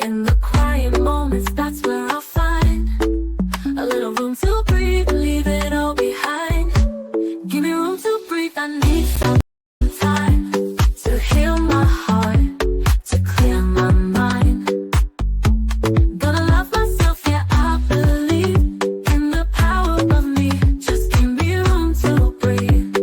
In the quiet moments, that's where I'll find a little room to breathe, leave it all behind. Give me room to breathe, I need some time to heal my heart, to clear my mind. Gonna love myself, yeah, I believe in the power of me. Just give me room to breathe.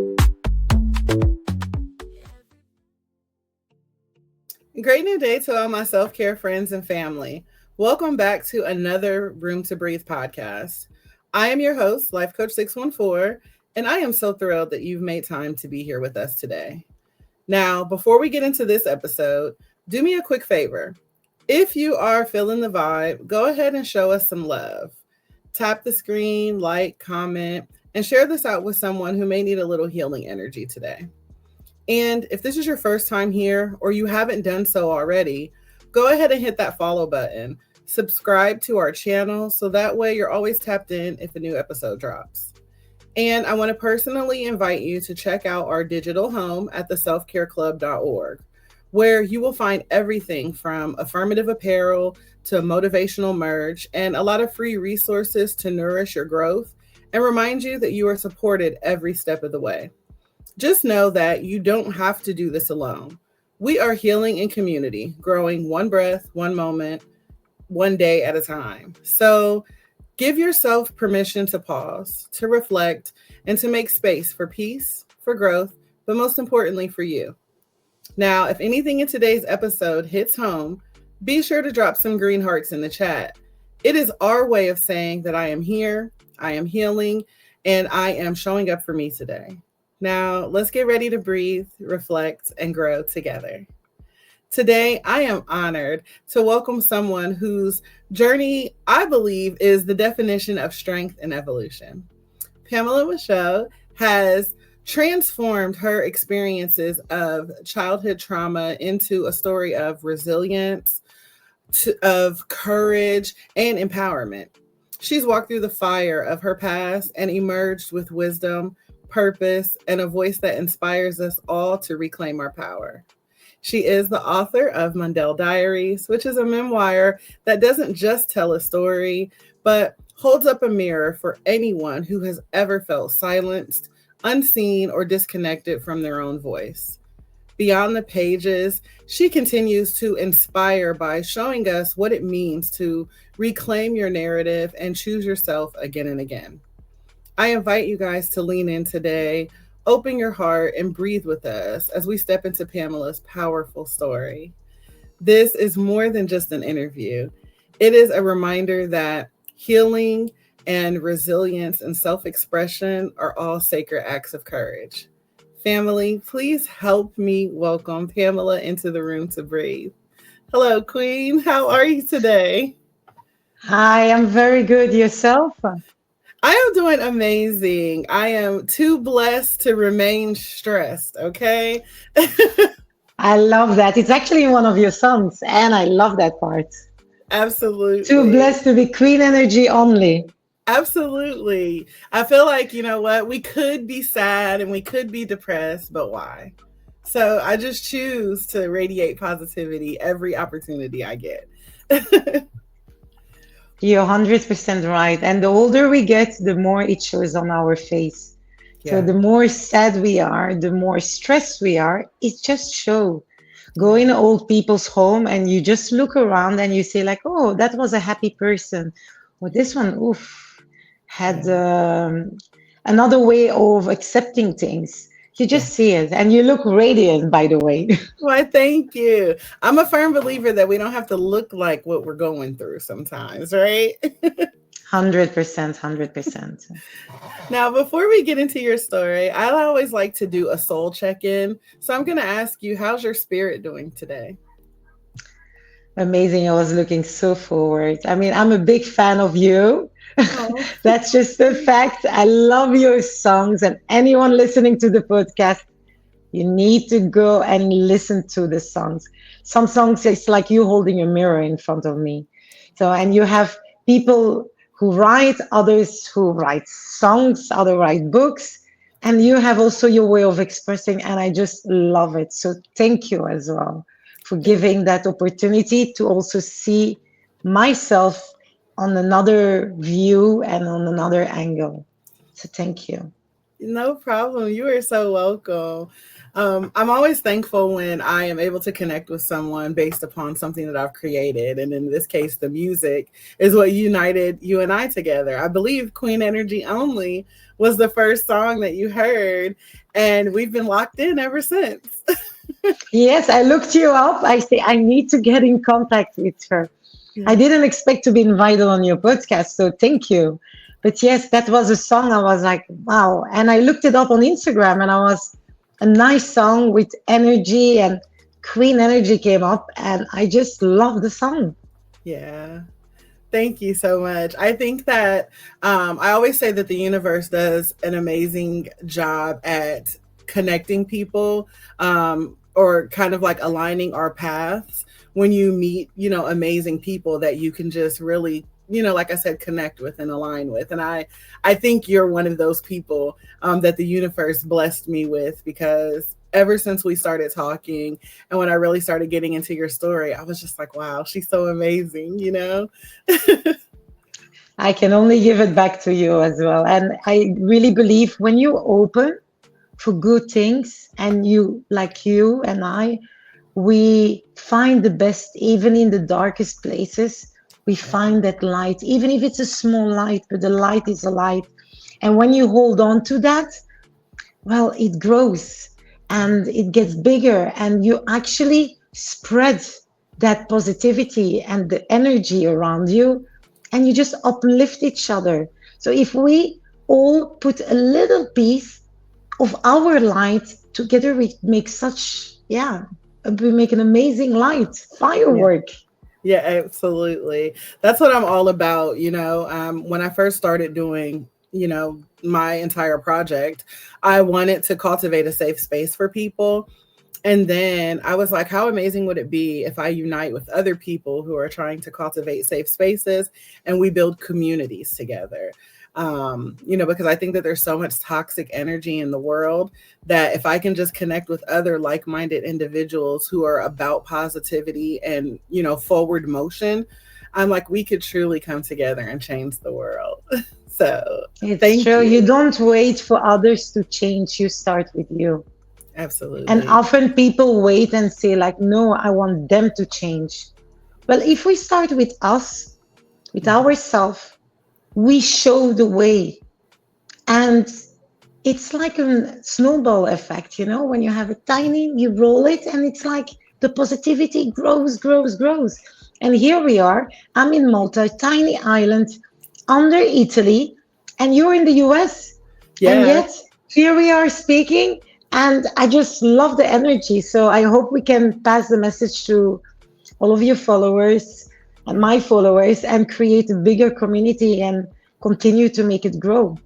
Great new day to all my self-care friends and family. Welcome back to another Room to Breathe podcast. I am your host, Life Coach 614, and I am so thrilled that you've made time to be here with us today. Now, before we get into this episode, do me a quick favor. If you are feeling the vibe, go ahead and show us some love. Tap the screen, like, comment, and share this out with someone who may need a little healing energy today. And if this is your first time here or you haven't done so already, go ahead and hit that follow button. Subscribe to our channel so that way you're always tapped in if a new episode drops. And I want to personally invite you to check out our digital home at theselfcareclub.org, where you will find everything from affirmative apparel to motivational merch and a lot of free resources to nourish your growth and remind you that you are supported every step of the way. Just know that you don't have to do this alone. We are healing in community, growing one breath, one moment, one day at a time. So give yourself permission to pause, to reflect, and to make space for peace, for growth, but most importantly for you. Now, if anything in today's episode hits home, be sure to drop some green hearts in the chat. It is our way of saying that I am here, I am healing, and I am showing up for me today. Now, let's get ready to breathe, reflect, and grow together. Today, I am honored to welcome someone whose journey, I believe, is the definition of strength and evolution. Pamela Michaux has transformed her experiences of childhood trauma into a story of resilience, of courage, and empowerment. She's walked through the fire of her past and emerged with wisdom, purpose, and a voice that inspires us all to reclaim our power. She is the author of Mundele Diaries, which is a memoir that doesn't just tell a story, but holds up a mirror for anyone who has ever felt silenced, unseen, or disconnected from their own voice. Beyond the pages, she continues to inspire by showing us what it means to reclaim your narrative and choose yourself again and again. I invite you guys to lean in today, open your heart, and breathe with us as we step into Pamela's powerful story. This is more than just an interview. It is a reminder that healing and resilience and self-expression are all sacred acts of courage. Family, please help me welcome Pamela into the Room to Breathe. Hello, Queen. How are you today? Hi, I'm very good. Yourself? I am doing amazing. I am too blessed to remain stressed, okay? I love that. It's actually one of your songs, and I love that part. Absolutely. Too blessed to be queen energy only. Absolutely. I feel like, you know what? We could be sad and we could be depressed, but why? So I just choose to radiate positivity every opportunity I get. You're 100% right. And the older we get, the more it shows on our face. Yeah. So the more sad we are, the more stressed we are, it just shows. Go in old people's home and you just look around and you say like, oh, that was a happy person. Well, this one, had another way of accepting things. You just see it and you look radiant, by the way. Why, thank you. I'm a firm believer that we don't have to look like what we're going through sometimes, right? 100%, 100%. Now, before we get into your story, I always like to do a soul check-in. So I'm going to ask you, how's your spirit doing today? Amazing. I was looking so forward. I mean, I'm a big fan of you. Oh. That's just a fact. I love your songs, and anyone listening to the podcast, you need to go and listen to the songs. Some songs, it's like you holding a mirror in front of me. So, and you have people who write, others who write songs, others write books, and you have also your way of expressing, and I just love it. So thank you as well for giving that opportunity to also see myself on another view and on another angle. So thank you. No problem. You are so welcome. I'm always thankful when I am able to connect with someone based upon something that I've created. And in this case, the music is what united you and I together. I believe Queen Energy Only was the first song that you heard, and we've been locked in ever since. Yes, I looked you up. I say I need to get in contact with her. I Yeah. didn't expect to be invited on your podcast, so thank you. But yes, that was a song I was like, wow. And I looked it up on Instagram and I was a nice song with energy, and Queen Energy came up and I just love the song. Yeah. Thank you so much. I think that I always say that the universe does an amazing job at connecting people, or kind of like aligning our paths when you meet, amazing people that you can just really, like I said, connect with and align with. And I think you're one of those people that the universe blessed me with, because ever since we started talking and when I really started getting into your story, I was just like, wow, she's so amazing. I can only give it back to you as well. And I really believe when you open for good things, and you, like you and I, we find the best even in the darkest places. We find that light, even if it's a small light, but the light is a light. And when you hold on to that, well, it grows and it gets bigger, and you actually spread that positivity and the energy around you, and you just uplift each other. So if we all put a little piece of our light together, we make such, yeah, we make an amazing light, Yeah. firework. Yeah, absolutely. That's what I'm all about. When I first started doing, my entire project, I wanted to cultivate a safe space for people. And then I was like, how amazing would it be if I unite with other people who are trying to cultivate safe spaces and we build communities together? Because I think that there's so much toxic energy in the world that if I can just connect with other like minded individuals who are about positivity and, forward motion, I'm like, we could truly come together and change the world. So It's thank true. You you. don't wait for others to change, you start with you. And Absolutely. often people wait and say, like, no, I want them to change. Well, if we start with us, with ourselves, we show the way. And it's like a snowball effect, when you have a tiny, you roll it, and it's like the positivity grows, grows, grows. And here we are. I'm in Malta, a tiny island under Italy, and you're in the US. And Yeah. yet, here we are speaking, and I just love the energy. So I hope we can pass the message to all of your followers and my followers and create a bigger community and continue to make it grow.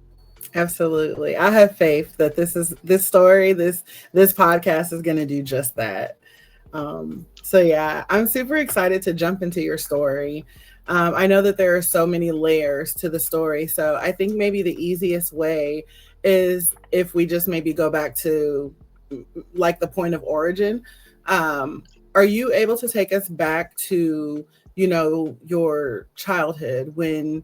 Absolutely. I have faith that this story, this podcast is going to do just that. So yeah, I'm super excited to jump into your story. I know that there are so many layers to the story, so I think maybe the easiest way is if we just maybe go back to like the point of origin. Are you able to take us back to, your childhood when,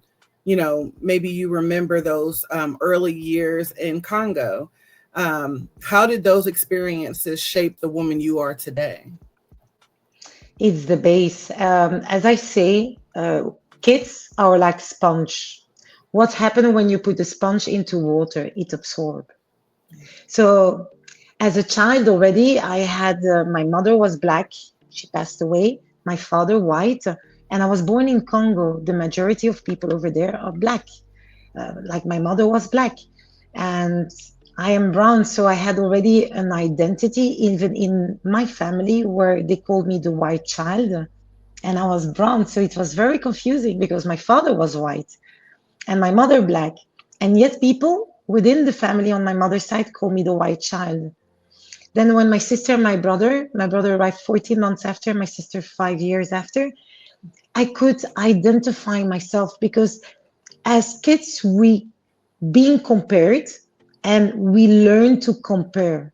maybe you remember those early years in Congo? How did those experiences shape the woman you are today? It's the base. As I say, kids are like sponge. What happens when you put the sponge into water? It absorbs. So as a child already, I had my mother was black. She passed away. My father white, and I was born in Congo. The majority of people over there are black. Like my mother was black, and I am brown. So I had already an identity, even in my family, where they called me the white child, and I was brown. So it was very confusing because my father was white and my mother black, and yet people within the family on my mother's side call me the white child. Then when my brother arrived 14 months after, my sister 5 years after, I could identify myself because as kids we being compared, and we learn to compare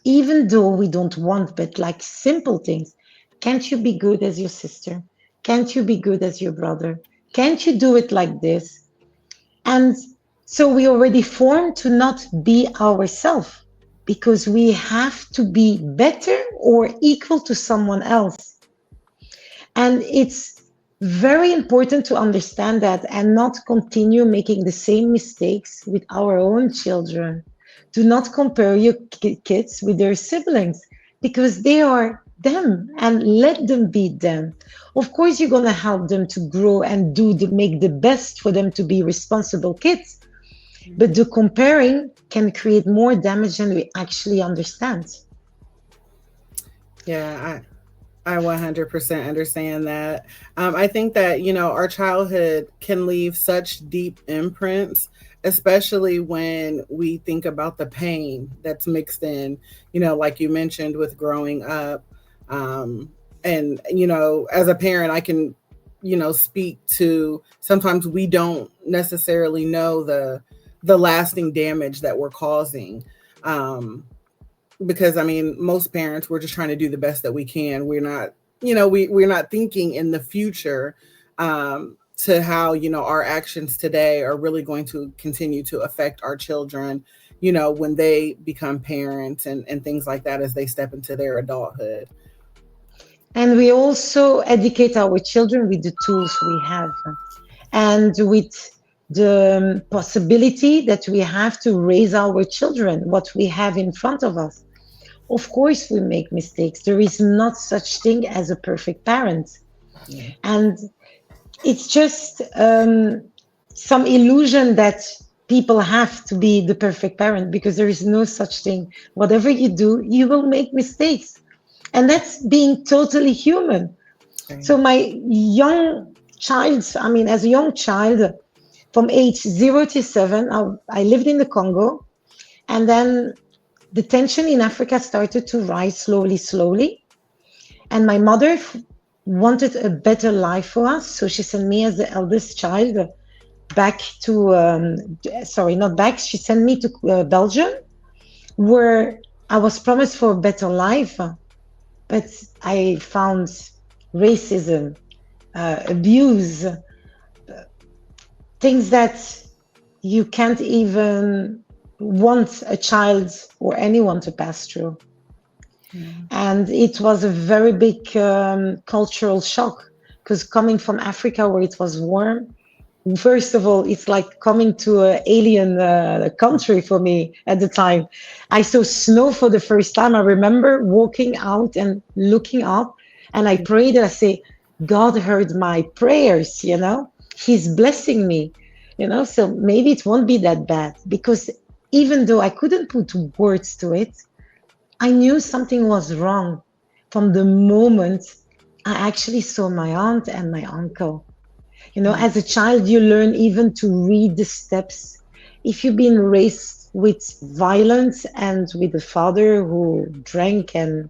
even though we don't want, but like simple things. Can't you be good as your sister? Can't you be good as your brother? Can't you do it like this? And so we already formed to not be ourselves because we have to be better or equal to someone else. And it's very important to understand that and not continue making the same mistakes with our own children. Do not compare your kids with their siblings because they are them and let them be them. Of course, you're going to help them to grow and make the best for them to be responsible kids. But the comparing can create more damage than we actually understand. Yeah, I 100% understand that. I think that, our childhood can leave such deep imprints, especially when we think about the pain that's mixed in, like you mentioned with growing up. And, as a parent, I can, speak to sometimes we don't necessarily know the lasting damage that we're causing. Because I mean, most parents, we're just trying to do the best that we can. We're not, we're not thinking in the future, to how, our actions today are really going to continue to affect our children, when they become parents and things like that as they step into their adulthood. And we also educate our children with the tools we have and with the possibility that we have to raise our children, what we have in front of us. Of course, we make mistakes. There is not such thing as a perfect parent. Yeah. And it's just some illusion that people have to be the perfect parent because there is no such thing. Whatever you do, you will make mistakes. And that's being totally human. Right. So my young child, I mean, as a young child, from age 0 to 7, I lived in the Congo. And then the tension in Africa started to rise slowly, slowly. And my mother wanted a better life for us. So she sent me as the eldest child back to, sorry, not back, she sent me to Belgium, where I was promised for a better life. But I found racism, abuse, things that you can't even want a child or anyone to pass through. And it was a very big cultural shock because coming from Africa where it was warm, first of all, it's like coming to an alien country for me at the time. I saw snow for the first time. I remember walking out and looking up, and I prayed. I say, God heard my prayers, He's blessing me, so maybe it won't be that bad. Because even though I couldn't put words to it, I knew something was wrong from the moment I actually saw my aunt and my uncle. As a child, you learn even to read the steps. If you've been raised with violence and with a father who drank and,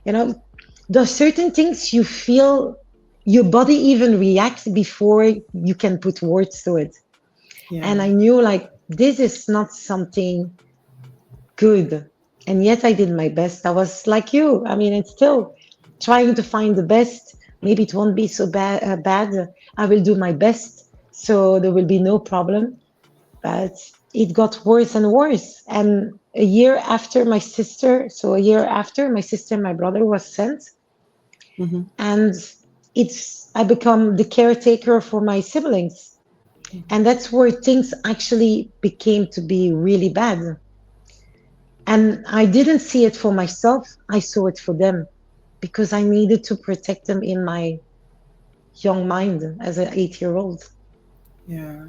there's certain things you feel your body even reacts before you can put words to it. Yeah. And I knew like, this is not something good. And yet I did my best. I was like you. I mean, it's still trying to find the best. Maybe it won't be so bad. I will do my best. So there will be no problem. But it got worse and worse. And a year after my sister and my brother was sent. Mm-hmm. And I become the caretaker for my siblings. And that's where things actually became to be really bad. And I didn't see it for myself. I saw it for them because I needed to protect them in my young mind as an 8-year-old. Yeah.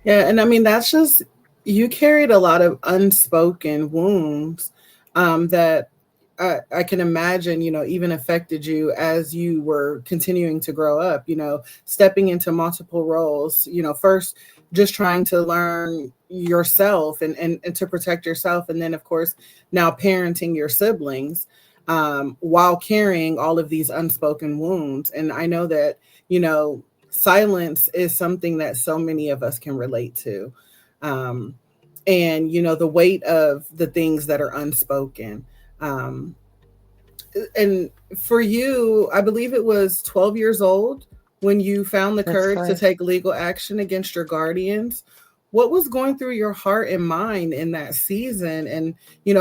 Yeah. And I mean, that's just, you carried a lot of unspoken wounds, that I can imagine, even affected you as you were continuing to grow up, stepping into multiple roles, first just trying to learn yourself and to protect yourself. And then, of course, now parenting your siblings, while carrying all of these unspoken wounds. And I know that, silence is something that so many of us can relate to. And, the weight of the things that are unspoken. And for you, I believe it was 12 years old when you found the That's courage to correct. take legal action against your guardians. What was going through your heart and mind in that season? And,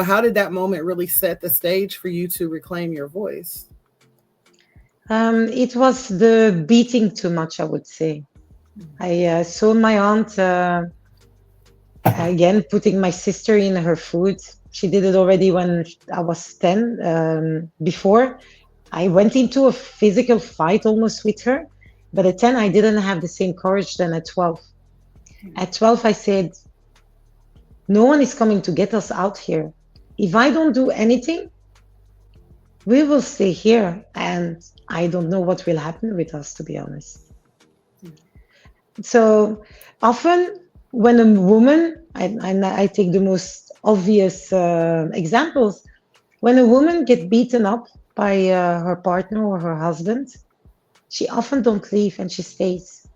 how did that moment really set the stage for you to reclaim your voice? It was the beating too much, I would say. I saw my aunt again putting my sister in her food. She did it already when I was 10. Before I went into a physical fight almost with her, but at 10, I didn't have the same courage than at 12. At 12, I said, no one is coming to get us out here. If I don't do anything, we will stay here. And I don't know what will happen with us, to be honest. So often, when a woman, and I take the most obvious examples, when a woman gets beaten up by her partner or her husband, she often don't leave and she stays.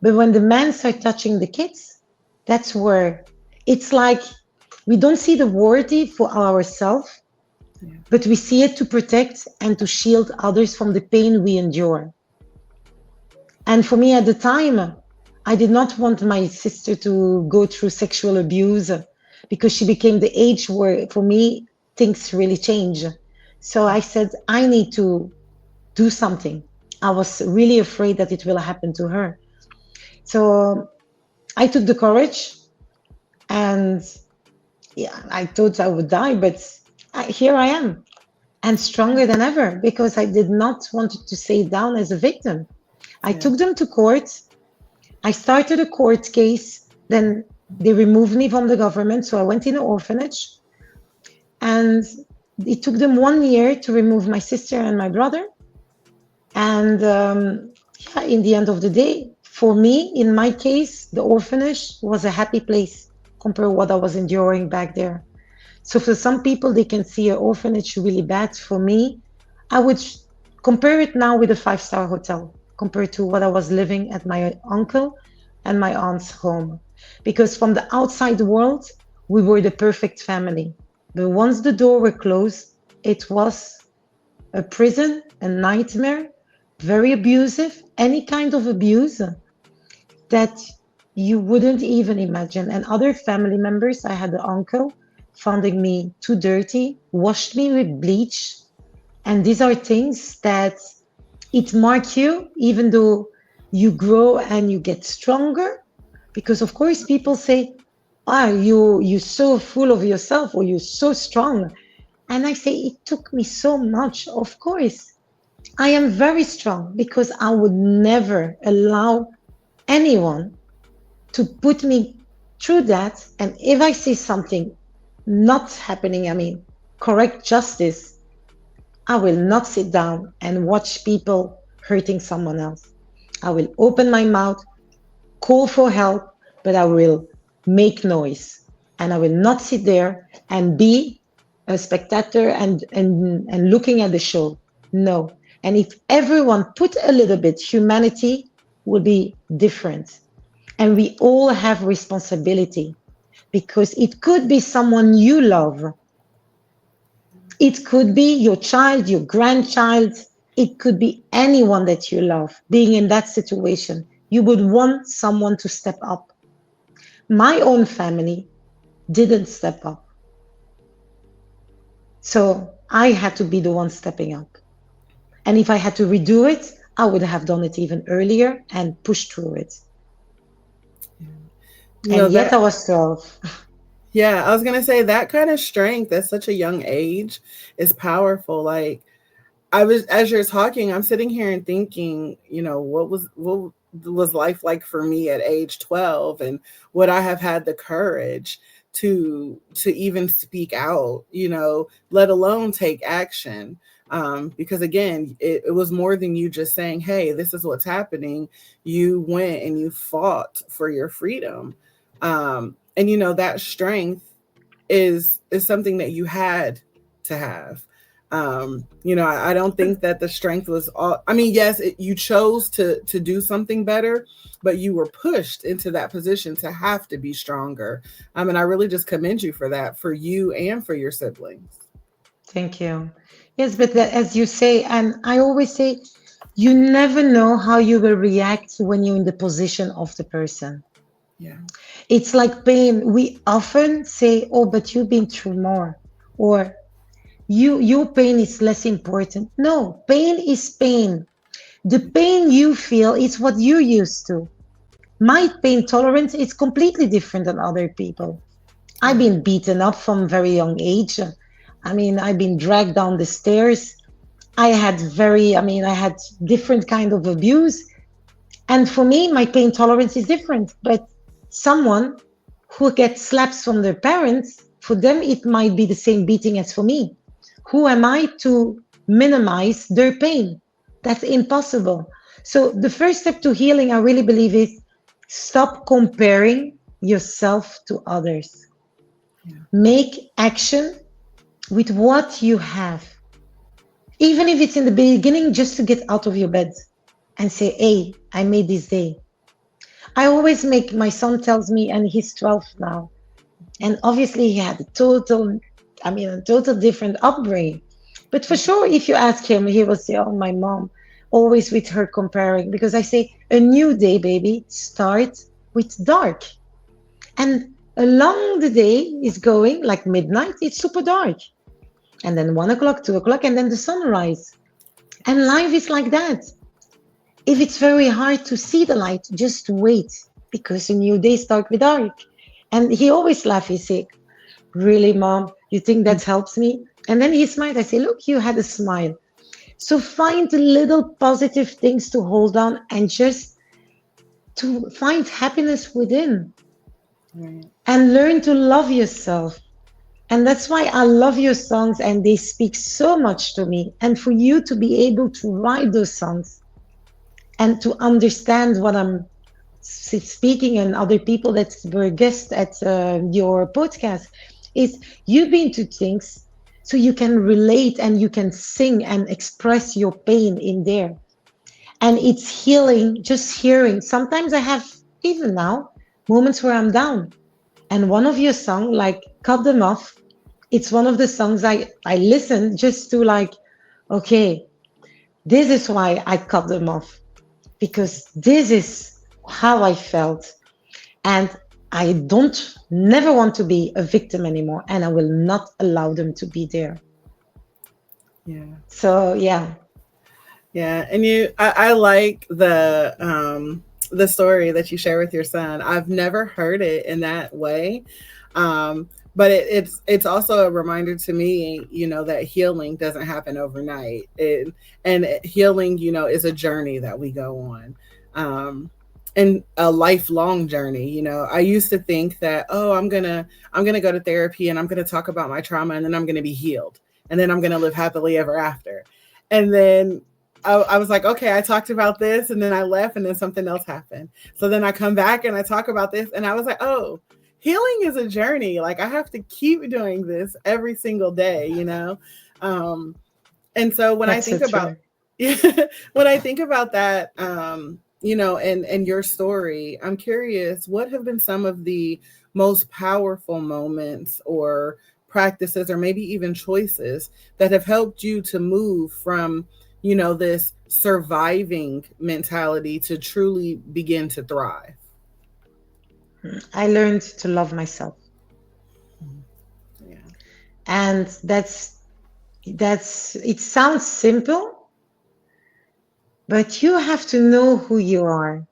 But when the men start touching the kids, that's where it's like we don't see the worthy for ourselves, but we see it to protect and to shield others from the pain we endure. And for me at the time, I did not want my sister to go through sexual abuse because she became the age where, for me, things really change. So I said, I need to do something. I was really afraid that it will happen to her. So I took the courage and yeah, I thought I would die, but here I am and stronger than ever because I did not want to stay down as a victim. I Yeah. took them to court. I started a court case. Then they removed me from the government. So I went in an orphanage. And it took them 1 year to remove my sister and my brother. And yeah, in the end of the day, for me, in my case, the orphanage was a happy place compared to what I was enduring back there. So for some people, they can see an orphanage really bad. For me, I would compare it now with a five-star hotel compared to what I was living at my uncle and my aunt's home. Because from the outside world, we were the perfect family. But once the door were closed, it was a prison, a nightmare, very abusive, any kind of abuse that you wouldn't even imagine. And other family members, I had an uncle finding me too dirty, washed me with bleach. And these are things that it mark you, even though you grow and you get stronger. Because of course people say, ah, you're so full of yourself or you're so strong. And I say, it took me so much. Of course, I am very strong because I would never allow anyone to put me through that. And if I see something not happening, I mean, correct justice, I will not sit down and watch people hurting someone else. I will open my mouth, call for help, but I will make noise. And I will not sit there and be a spectator and looking at the show. No. And if everyone put a little bit, humanity would be different. And we all have responsibility because it could be someone you love. It could be your child, your grandchild. It could be anyone that you love being in that situation. You would want someone to step up. My own family didn't step up. So I had to be the one stepping up. And if I had to redo it, I would have done it even earlier and pushed through it. And yet That I was 12. Yeah, I was gonna say that kind of strength at such a young age is powerful. Like I was, as you're talking, I'm sitting here and thinking, what was life like for me at age 12, and would I have had the courage to even speak out, let alone take action. Because again, it was more than you just saying, "Hey, this is what's happening." You went and you fought for your freedom. And that strength is something that you had to have. I don't think that the strength was all. I mean, yes, you chose to do something better, but you were pushed into that position to have to be stronger. And I really just commend you for that, for you and for your siblings. Thank you. Yes, but as you say, and I always say, you never know how you will react when you're in the position of the person. Yeah. It's like pain. We often say, "Oh, but you've been through more," or your pain is less important. No, pain is pain. The pain you feel is what you're used to. My pain tolerance is completely different than other people. I've Right. been beaten up from very young age. I mean, I've been dragged down the stairs. I had different kind of abuse. And for me, my pain tolerance is different. But someone who gets slaps from their parents, for them, it might be the same beating as for me. Who am I to minimize their pain? That's impossible. So the first step to healing, I really believe, is stop comparing yourself to others. Yeah. Make action with what you have. Even if it's in the beginning, just to get out of your bed and say, hey, I made this day. I always make, my son tells me, and he's 12 now. And obviously he had a total different upbringing. But for sure, if you ask him, he will say, oh, my mom, always with her comparing. Because I say, a new day, baby, start with dark. And along the day is going, like midnight, it's super dark. And then 1 o'clock, 2 o'clock, and then the sunrise. And life is like that. If it's very hard to see the light, just wait, because a new day starts with dark. And he always laughs. He say, really, mom, you think that helps me? And then he smiled. I say, look, you had a smile. So find the little positive things to hold on and just to find happiness within Right. and learn to love yourself. And that's why I love your songs and they speak so much to me. And for you to be able to write those songs and to understand what I'm speaking and other people that were guests at your podcast is you've been to things so you can relate and you can sing and express your pain in there. And it's healing just hearing. Sometimes I have, even now, moments where I'm down. And one of your songs, like Cut Them Off, it's one of the songs I listen just to like, okay, this is why I cut them off because this is how I felt. And I don't never want to be a victim anymore. And I will not allow them to be there. Yeah. So, yeah. Yeah. And I like the story that you share with your son. I've never heard it in that way. But it's also a reminder to me, that healing doesn't happen overnight. And healing, is a journey that we go on. And a lifelong journey. I used to think that, oh, I'm gonna go to therapy and I'm gonna talk about my trauma and then I'm gonna be healed and then I'm gonna live happily ever after. And then I was like, okay, I talked about this and then I left and then something else happened. So then I come back and I talk about this and I was like, oh, healing is a journey. Like I have to keep doing this every single day. And so when I That's so think about true. when I think about that, and your story, I'm curious, what have been some of the most powerful moments or practices or maybe even choices that have helped you to move from, this surviving mentality to truly begin to thrive? I learned to love myself. Yeah. And it sounds simple, but you have to know who you are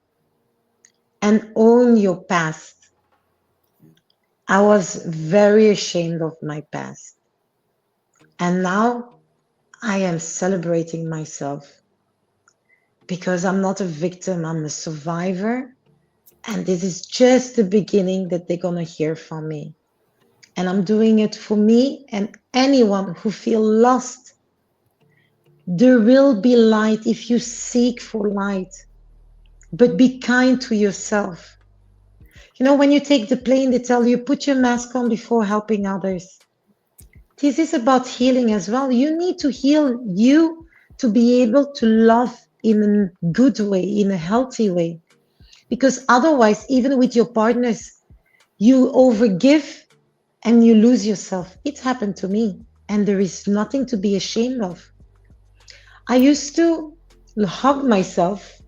and own your past. I was very ashamed of my past. And now I am celebrating myself because I'm not a victim, I'm a survivor. And this is just the beginning that they're going to hear from me. And I'm doing it for me and anyone who feel lost. There will be light if you seek for light, but be kind to yourself. When you take the plane, they tell you put your mask on before helping others. This is about healing as well. You need to heal you to be able to love in a good way, in a healthy way. Because otherwise, even with your partners, you overgive and you lose yourself. It happened to me. and there is nothing to be ashamed of. I used to hug myself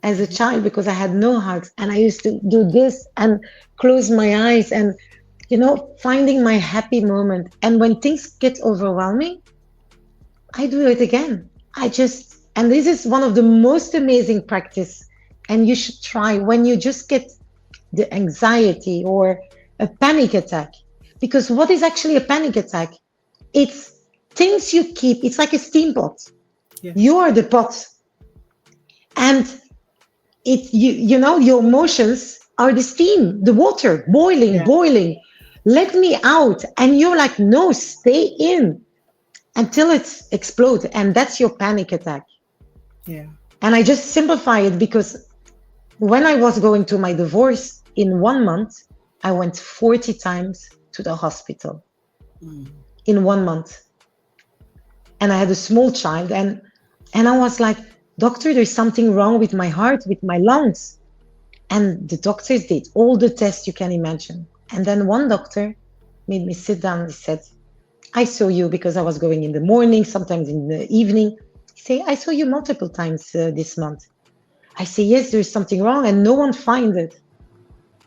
as a child because I had no hugs, and I used to do this and close my eyes and, finding my happy moment. And when things get overwhelming, I do it again. And this is one of the most amazing practice, and you should try when you just get the anxiety or a panic attack. Because what is actually a panic attack? It's things you keep. It's like a steam pot. Yeah. You are the pot, and your emotions are the steam, the water boiling. Let me out, and you're like, no, stay in until it explodes, and that's your panic attack. Yeah. And I just simplify it because when I was going through my divorce, in 1 month, I went 40 times to the hospital. In 1 month. And I had a small child, and I was like, doctor, there's something wrong with my heart, with my lungs. And the doctors did all the tests you can imagine. And then one doctor made me sit down and said, I saw you, because I was going in the morning, sometimes in the evening. He said, I saw you multiple times this month. I say, yes, there's something wrong, and no one find it.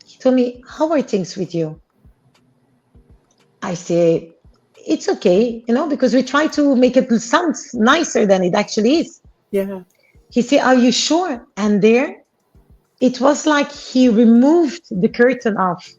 He told me, how are things with you? I say, it's okay, because we try to make it sound nicer than it actually is. Yeah. He said, are you sure? And there, it was like he removed the curtain off,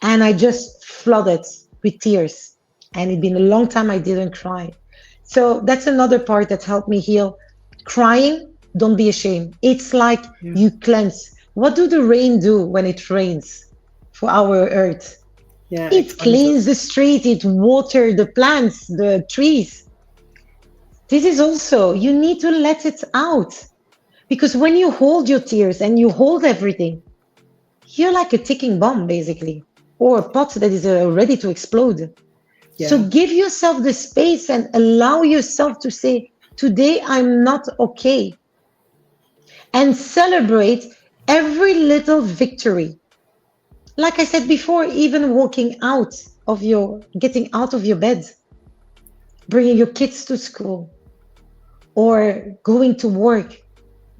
and I just flooded with tears. And it'd been a long time I didn't cry. So that's another part that helped me heal. Crying, don't be ashamed. It's like you cleanse. What do the rain do when it rains for our earth? Yeah, it cleans the street, it waters the plants, the trees. This is also, you need to let it out. Because when you hold your tears and you hold everything, you're like a ticking bomb, basically, or a pot that is ready to explode. Yeah. So give yourself the space and allow yourself to say, today I'm not okay. And celebrate every little victory. Like I said before, even getting out of your bed, bringing your kids to school, or going to work.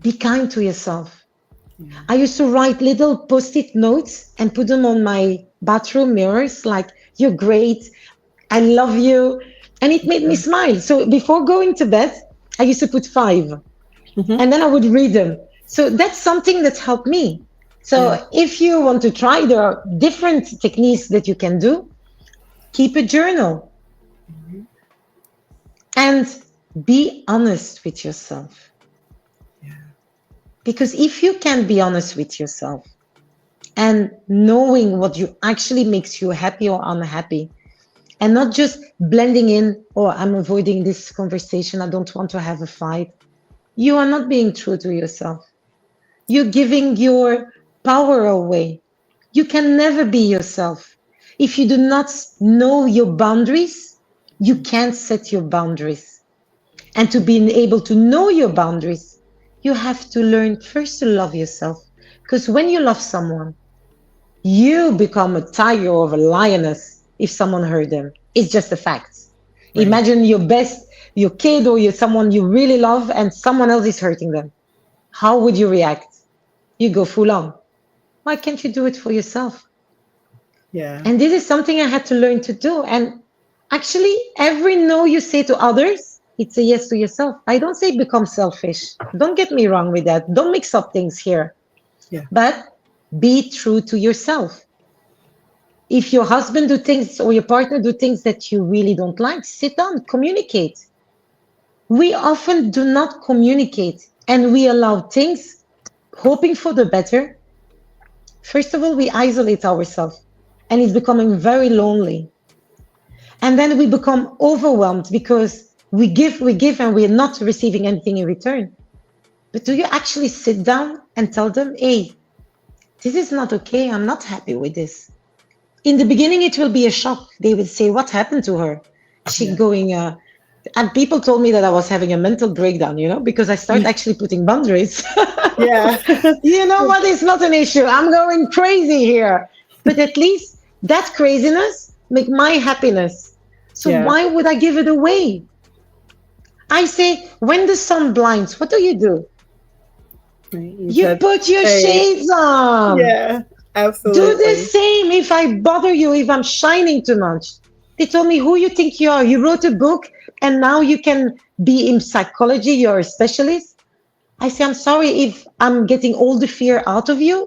Be kind to yourself. Yeah. I used to write little post-it notes and put them on my bathroom mirrors, like, you're great, I love you. And it made me smile. So before going to bed, I used to put 5. And then I would read them. So that's something that helped me. So if you want to try, there are different techniques that you can do. Keep a journal. And be honest with yourself. Because if you can be honest with yourself and knowing what you actually makes you happy or unhappy, and not just blending in, or I'm avoiding this conversation, I don't want to have a fight, you are not being true to yourself. You're giving your power away. You can never be yourself. If you do not know your boundaries, you can't set your boundaries. And to be able to know your boundaries, you have to learn first to love yourself. Because when you love someone, you become a tiger or a lioness if someone hurt them. It's just a fact. Right. Imagine your kid or someone you really love, and someone else is hurting them. How would you react? You go full on. Why can't you do it for yourself? Yeah. And this is something I had to learn to do. And actually, every no you say to others, it's a yes to yourself. I don't say become selfish. Don't get me wrong with that. Don't mix up things here. Yeah. But be true to yourself. If your husband do things or your partner do things that you really don't like, sit down, communicate. We often do not communicate, and we allow things, hoping for the better. First of all, we isolate ourselves, and it's becoming very lonely. And then we become overwhelmed because we give, and we're not receiving anything in return. But do you actually sit down and tell them, hey, this is not okay. I'm not happy with this. In the beginning, it will be a shock. They will say, what happened to her? She's going, and people told me that I was having a mental breakdown, because I started actually putting boundaries. Yeah. You know what? It's not an issue. I'm going crazy here. But at least that craziness make my happiness. So Yeah. why would I give it away? I say, when the sun blinds, what do? You You said, put your hey, shades on. yeah, Do the absolutely. same if I bother you, if I'm shining too much. They told me, who you think you are? You wrote a book and now you can be in psychology, you're a specialist. I say, I'm sorry if I'm getting all the fear out of you,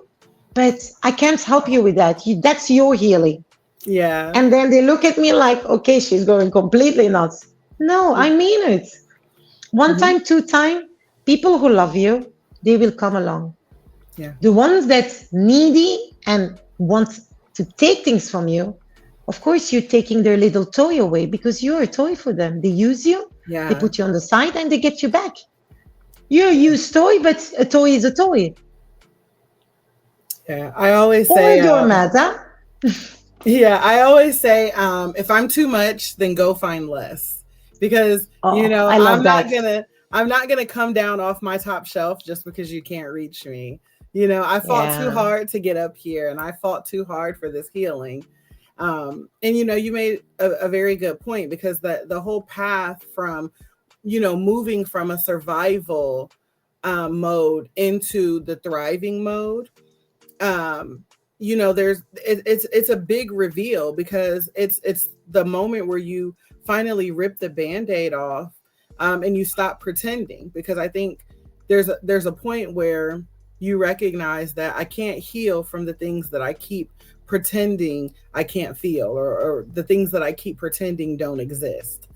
but I can't help you with that. That's your healing. Yeah. And then they look at me like, okay, she's going completely nuts. No, I mean it. One Hmm. time, two time, people who love you, they will come along. Yeah. The ones that's needy and want to take things from you, of course, you're taking their little toy away because you're a toy for them. They use you, they Yeah. put you on the side, and they get you back. You're a used toy, but a toy is a toy. Yeah. I always Or say, a doormat, huh? yeah, I always say, if I'm too much, then go find less, because Oh, I love that. I'm not gonna come down off my top shelf just because you can't reach me. I fought too Yeah. hard to get up here, and I fought too hard for this healing. And you made a very good point, because the whole path from, moving from a survival mode into the thriving mode, it's a big reveal, because it's the moment where you finally rip the band-aid off, and you stop pretending, because I think there's a point where you recognize that I can't heal from the things that I keep pretending I can't feel, or the things that I keep pretending don't exist.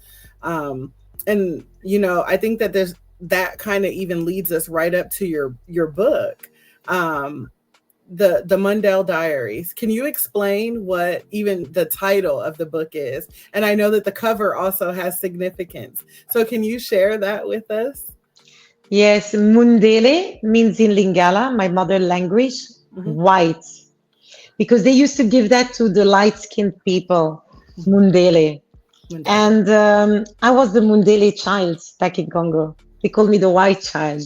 And I think that there's that kind of even leads us right up to your book, the Mundele Diaries. Can you explain what even the title of the book is? And I know that the cover also has significance. So can you share that with us? Yes, Mundele means in Lingala, my mother language, Mm-hmm. white. Because they used to give that to the light-skinned people, Mm-hmm. Mundele. Mundele. And I was the Mundele child back in Congo. They called me the white child.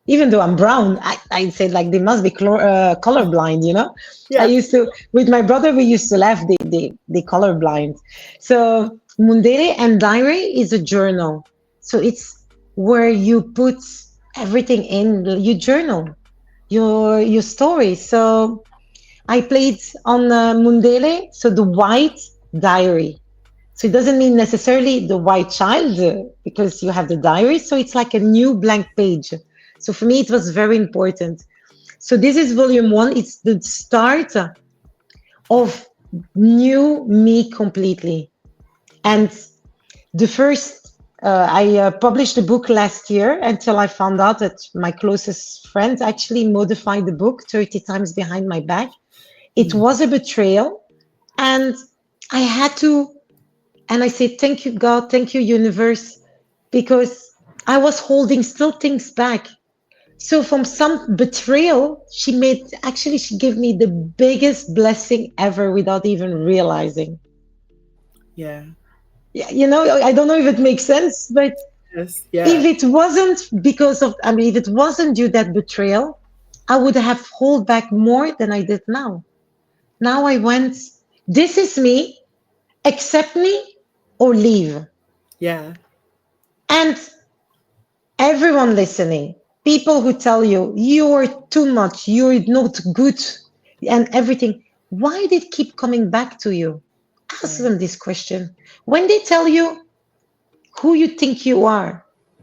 Even though I'm brown, I said like they must be colorblind, you know? I Yeah. used to, with my brother, we used to laugh, they colorblind. So Mundele and diary is a journal. So it's where you put everything in, you journal, your story. So I played on Mundele, so the white diary. So it doesn't mean necessarily the white child because you have the diary. So it's like a new blank page. So for me, it was very important. So this is volume one. It's the start of new me completely. And the first, I published the book last year until I found out that my closest friend actually modified the book 30 times behind my back. It Mm. was a betrayal. And I had to, and I say, thank you, God, thank you, universe, because I was holding still things back. So from some betrayal, she gave me the biggest blessing ever without even realizing. Yeah. Yeah, I don't know if it makes sense, but Yes. if Yeah. it wasn't if it wasn't due that betrayal, I would have held back more than I did now. Now I went, this is me, accept me or leave. Yeah. And everyone listening, people who tell you you're too much, you're not good, and everything, why did it keep coming back to you? Ask Right. them this question. When they tell you who you think you are,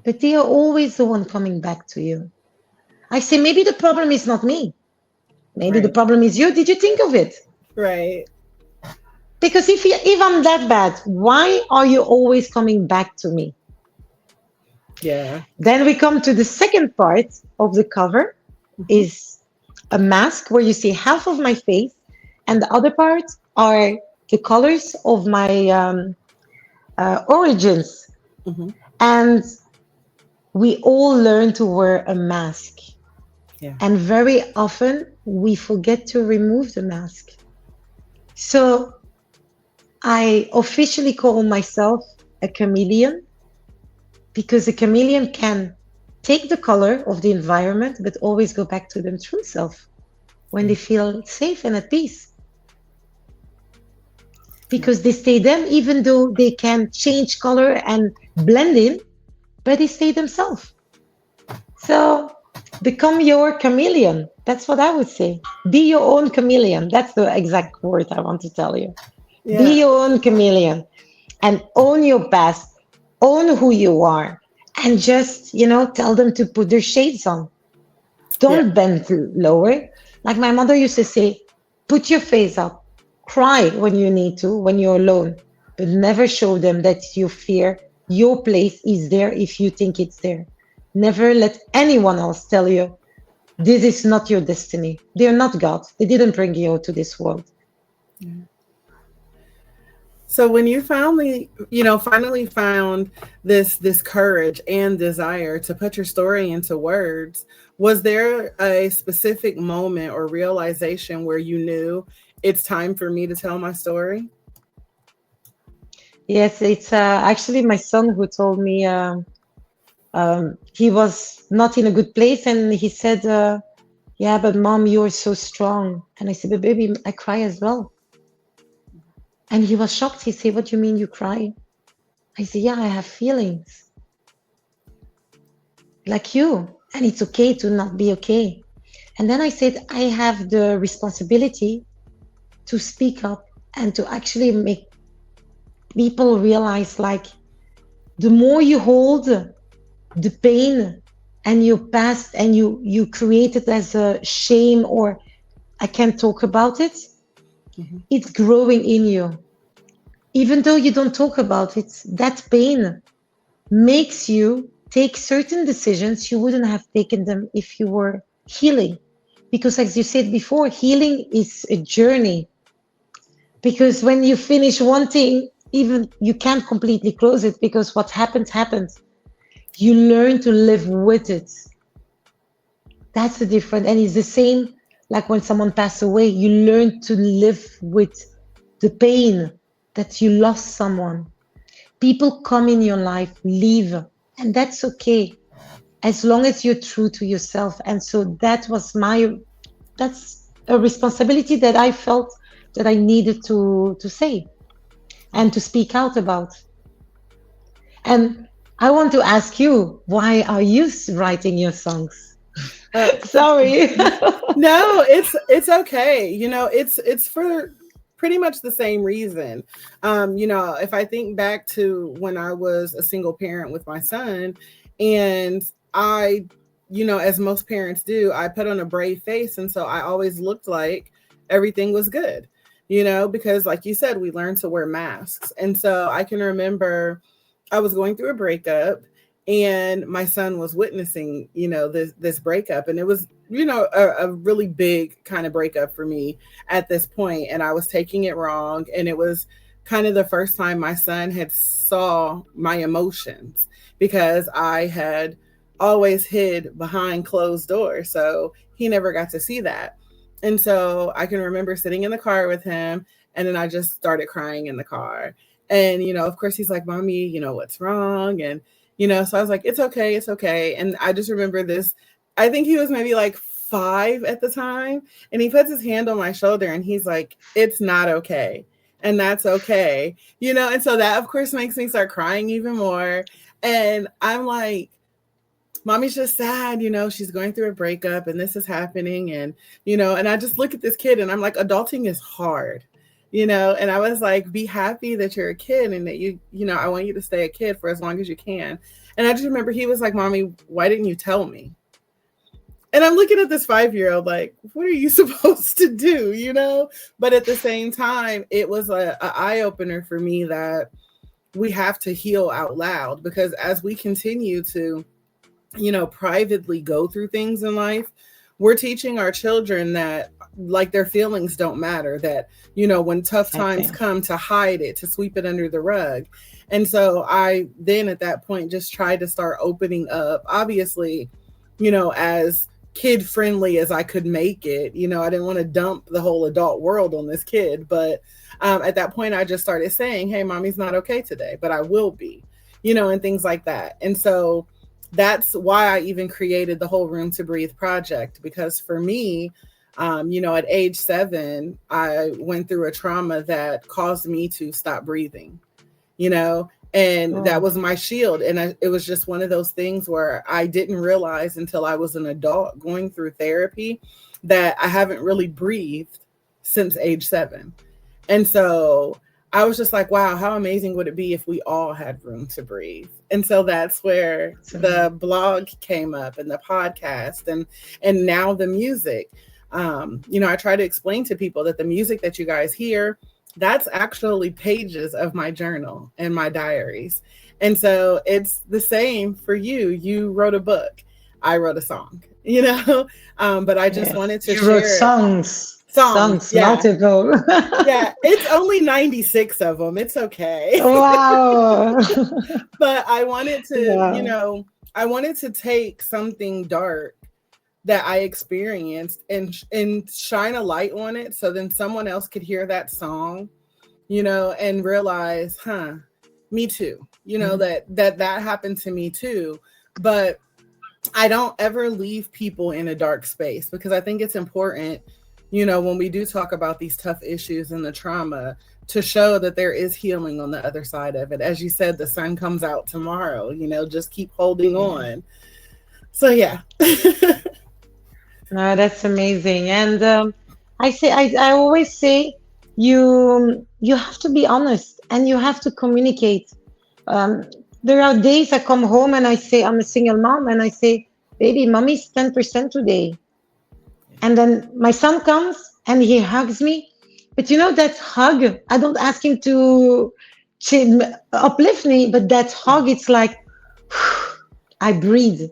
but they are always the one coming back to you. I say, maybe the problem is not me. Maybe the Right. problem is you. Did you think of it? Right. Because if I'm that bad, why are you always coming back to me? Yeah. Then we come to the second part of the cover Mm-hmm. is a mask where you see half of my face, and the other part are the colors of my origins. Mm-hmm. And we all learn to wear a mask. Yeah. And very often we forget to remove the mask. So I officially call myself a chameleon because a chameleon can take the color of the environment, but always go back to them true self when they feel safe and at peace. because they stay them, even though they can change color and blend in, but they stay themselves. So become your chameleon. That's what I would say. Be your own chameleon. That's the exact word I want to tell you. Yeah. Be your own chameleon and own your past, own who you are, and just, tell them to put their shades on. Yeah. Don't bend lower. Like my mother used to say, put your face up, cry when you need to, when you're alone, but never show them that you fear your place is there if you think it's there. Never let anyone else tell you this is not your destiny. They're not God. They didn't bring you to this world. So when you finally found this courage and desire to put your story into words, was there a specific moment or realization where you knew it's time for me to tell my story? Yes, it's actually my son who told me he was not in a good place, and he said, "Yeah, but mom, you're so strong." And I said, "But baby, I cry as well." And he was shocked. He said, "What do you mean you cry?" I said, "Yeah, I have feelings like you, and it's okay to not be okay." And then I said, "I have the responsibility to speak up and to actually make people realize, like, the more you hold the pain and your past and you create it as a shame, or I can't talk about it, Mm-hmm. it's growing in you. Even though you don't talk about it, that pain makes you take certain decisions you wouldn't have taken them if you were healing. Because as you said before, healing is a journey. Because when you finish one thing, even you can't completely close it, because what happens happens. You learn to live with it. That's the difference. And it's the same like when someone passes away, you learn to live with the pain that you lost someone. People come in your life, leave, and that's okay as long as you're true to yourself. And so that's a responsibility that I felt that I needed to say and to speak out about. And I want to ask you, why are you writing your songs? Uh, Sorry. no, it's okay. It's for pretty much the same reason. If I think back to when I was a single parent with my son, and I, as most parents do, I put on a brave face, and so I always looked like everything was good. Because like you said, we learned to wear masks, and so I can remember I was going through a breakup, and my son was witnessing, this breakup, and it was, a really big kind of breakup for me at this point, and I was taking it wrong, and it was kind of the first time my son had saw my emotions, because I had always hid behind closed doors, so he never got to see that. And so I can remember sitting in the car with him, and then I just started crying in the car. And, of course, he's like, Mommy, what's wrong? And, so I was like, it's okay. It's okay. And I just remember this. I think he was maybe like 5 at the time. And he puts his hand on my shoulder and he's like, it's not okay. And that's okay. And so that, of course, makes me start crying even more. And I'm like, Mommy's just sad, she's going through a breakup and this is happening. And, and I just look at this kid and I'm like, adulting is hard. And I was like, be happy that you're a kid and that I want you to stay a kid for as long as you can. And I just remember he was like, Mommy, why didn't you tell me? And I'm looking at this 5-year-old like, what are you supposed to do, But at the same time, it was a eye-opener for me that we have to heal out loud, because as we continue to, privately go through things in life, we're teaching our children that, like, their feelings don't matter, that, when tough times come, to hide it, to sweep it under the rug. And so I then at that point just tried to start opening up, obviously, as kid friendly as I could make it. I didn't want to dump the whole adult world on this kid, but at that point I just started saying, hey, Mommy's not okay today, but I will be, and things like that. And so that's why I even created the whole Room to Breathe project, because for me, At age 7, I went through a trauma that caused me to stop breathing, and that Oh, was my shield. And it was just one of those things where I didn't realize until I was an adult going through therapy that I haven't really breathed since age 7. And so I was just like, wow, how amazing would it be if we all had room to breathe? And so that's where so the blog came up and the podcast and now the music. I try to explain to people that the music that you guys hear, that's actually pages of my journal and my diaries. And so it's the same for you. You wrote a book. I wrote a song, but I just yes, wanted to you wrote share it. songs, Songs. songs, Yeah. multiple. Yeah. It's only 96 of them. It's okay. Wow. But I wanted to, Wow. I wanted to take something dark that I experienced and shine a light on it so then someone else could hear that song, and realize, me too, Mhm. that happened to me too. But I don't ever leave people in a dark space because I think it's important, when we do talk about these tough issues and the trauma, to show that there is healing on the other side of it. As you said, the sun comes out tomorrow, just keep holding Yeah. on. So yeah. No, that's amazing. And I always say you have to be honest and you have to communicate. Um, there are days I come home and I say I'm a single mom and I say, baby, mommy's 10% today. And then my son comes and he hugs me. But that hug, I don't ask him to uplift me, but that hug, it's like I breathe. And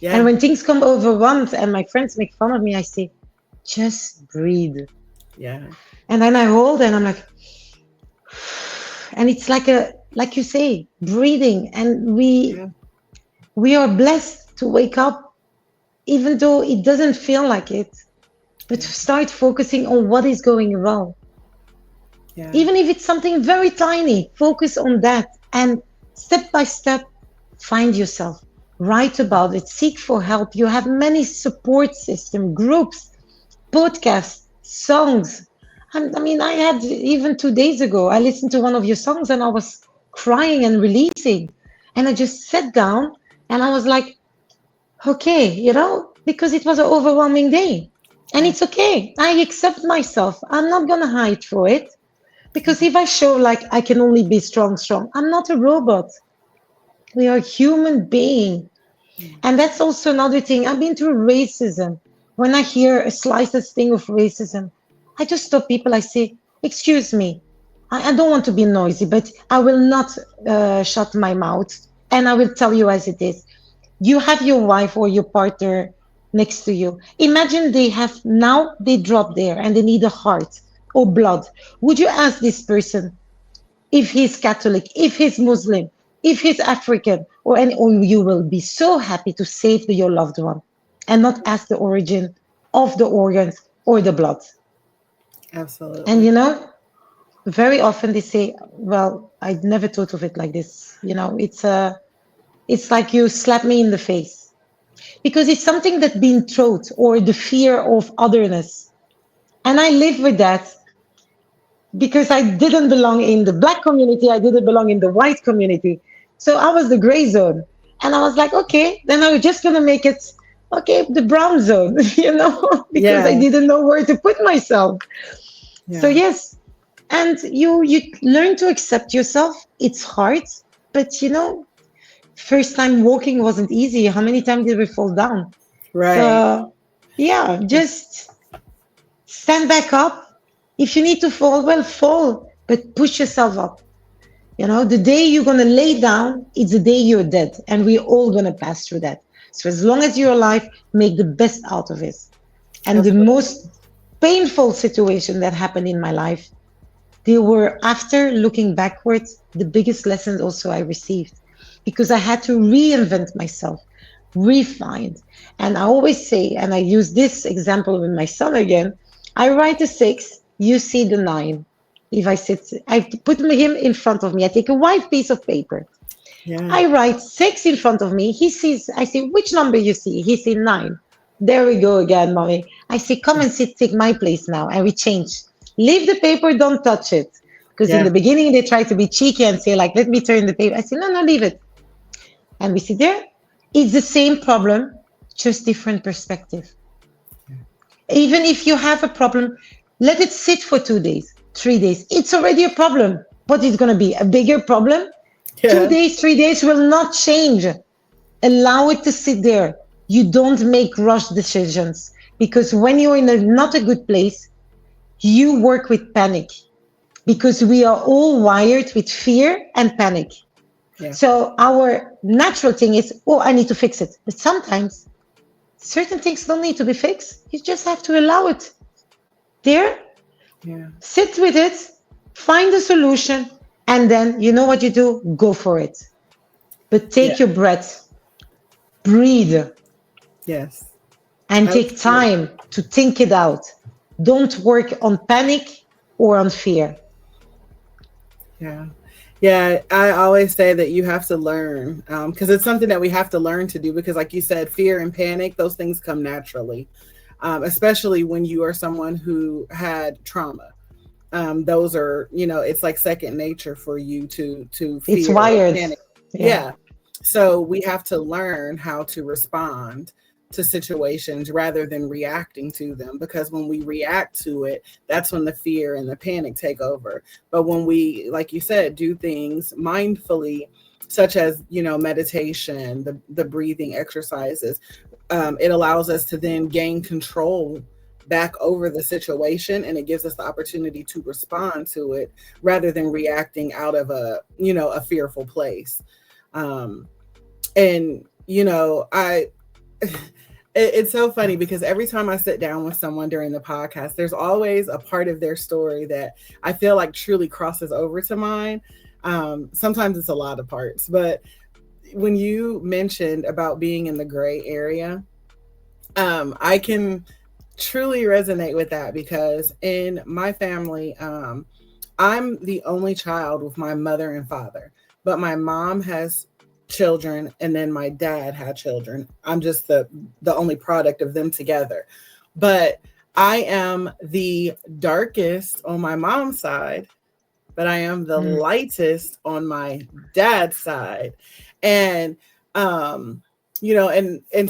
Yeah. when things come overwhelmed and my friends make fun of me, I say, just breathe. Yeah. And then I hold and I'm like, and it's like you say, breathing. And Yeah. we are blessed to wake up, even though it doesn't feel like it, but to Yeah. start focusing on what is going wrong. Yeah. Even if it's something very tiny, focus on that. And step by step, find yourself. Write about it. Seek for help. You have many support system, groups, podcasts, songs. I mean, I had even 2 days ago, I listened to one of your songs and I was crying and releasing. And I just sat down and I was like, okay, because it was an overwhelming day. And Yeah. it's okay. I accept myself. I'm not going to hide for it. Because Yeah. if I show like I can only be strong, strong, I'm not a robot. We are human being. Yeah. And that's also another thing. I've been through racism. When I hear a slightest thing of racism, I just stop people. I say, excuse me. I don't want to be noisy, but I will not shut my mouth. And I will tell you as it is. You have your wife or your partner next to you. Imagine they drop there and they need a heart or blood. Would you ask this person if he's Catholic, if he's Muslim, if he's African, or you will be so happy to save your loved one and not ask the origin of the organs or the blood. And Absolutely. very often they say, "Well, I never thought of it like this." It's like you slap me in the face because it's something that's been taught or the fear of otherness, and I live with that because I didn't belong in the black community, I didn't belong in the white community. So I was the gray zone. And I was like, okay, then I was just going to make it, okay, the brown zone, because I Yeah. didn't know where to put myself. So, Yeah. yes. And you learn to accept yourself. It's hard, but first time walking wasn't easy. How many times did we fall down? Right. So, yeah, just stand back up. If you need to fall, well, fall, but push yourself up. The day you're going to lay down, it's the day you're dead. And we're all going to pass through that. So as long as you're alive, make the best out of it. And the Absolutely. most painful situation that happened in my life, they were, after looking backwards, the biggest lessons also I received. Because I had to reinvent myself, refine. And I always say, and I use this example with my son again, I write a 6, you see the 9. If I put him in front of me, I take a white piece of paper. Yeah. I write 6 in front of me. He sees, I say, which number you see? He sees 9. There we go again, mommy. I say, come and sit, take my place now. And we change. Leave the paper, don't touch it. Because in the beginning, they try to be cheeky and say, like, let me turn the paper. I say, no, leave it. And we sit there. It's the same problem, just different perspective. Even if you have a problem, let it sit for 2 days, 3 days. It's already a problem. What is going to be? A bigger problem? 2 days, 3 days will not change. Allow it to sit there. You don't make rush decisions, because when you're in not a good place, you work with panic, because we are all wired with fear and panic. So our natural thing is, oh, I need to fix it. But sometimes certain things don't need to be fixed. You just have to allow it there. Sit with it, find a solution, and then you know what you do? Go for it. But take your breath, breathe. And take time to think it out. Don't work on panic or on fear. Yeah, I always say that you have to learn, because it's something that we have to learn to do, because like you said, fear and panic, those things come naturally, especially when you are someone who had trauma. Those are, it's like second nature for you to fear. It's wired. Panic. Yeah. So we have to learn how to respond to situations rather than reacting to them, because when we react to it, that's when the fear and the panic take over. But when we, like you said, do things mindfully, such as, meditation, the breathing exercises, it allows us to then gain control back over the situation, and it gives us the opportunity to respond to it rather than reacting out of a fearful place. It's so funny, because every time I sit down with someone during the podcast, there's always a part of their story that I feel like truly crosses over to mine. Sometimes it's a lot of parts, but when you mentioned about being in the gray area, I can truly resonate with that, because in my family, I'm the only child with my mother and father, but my mom has children, and then my dad had children. I'm just the only product of them together. But I am the darkest on my mom's side, but I am the lightest on my dad's side. And and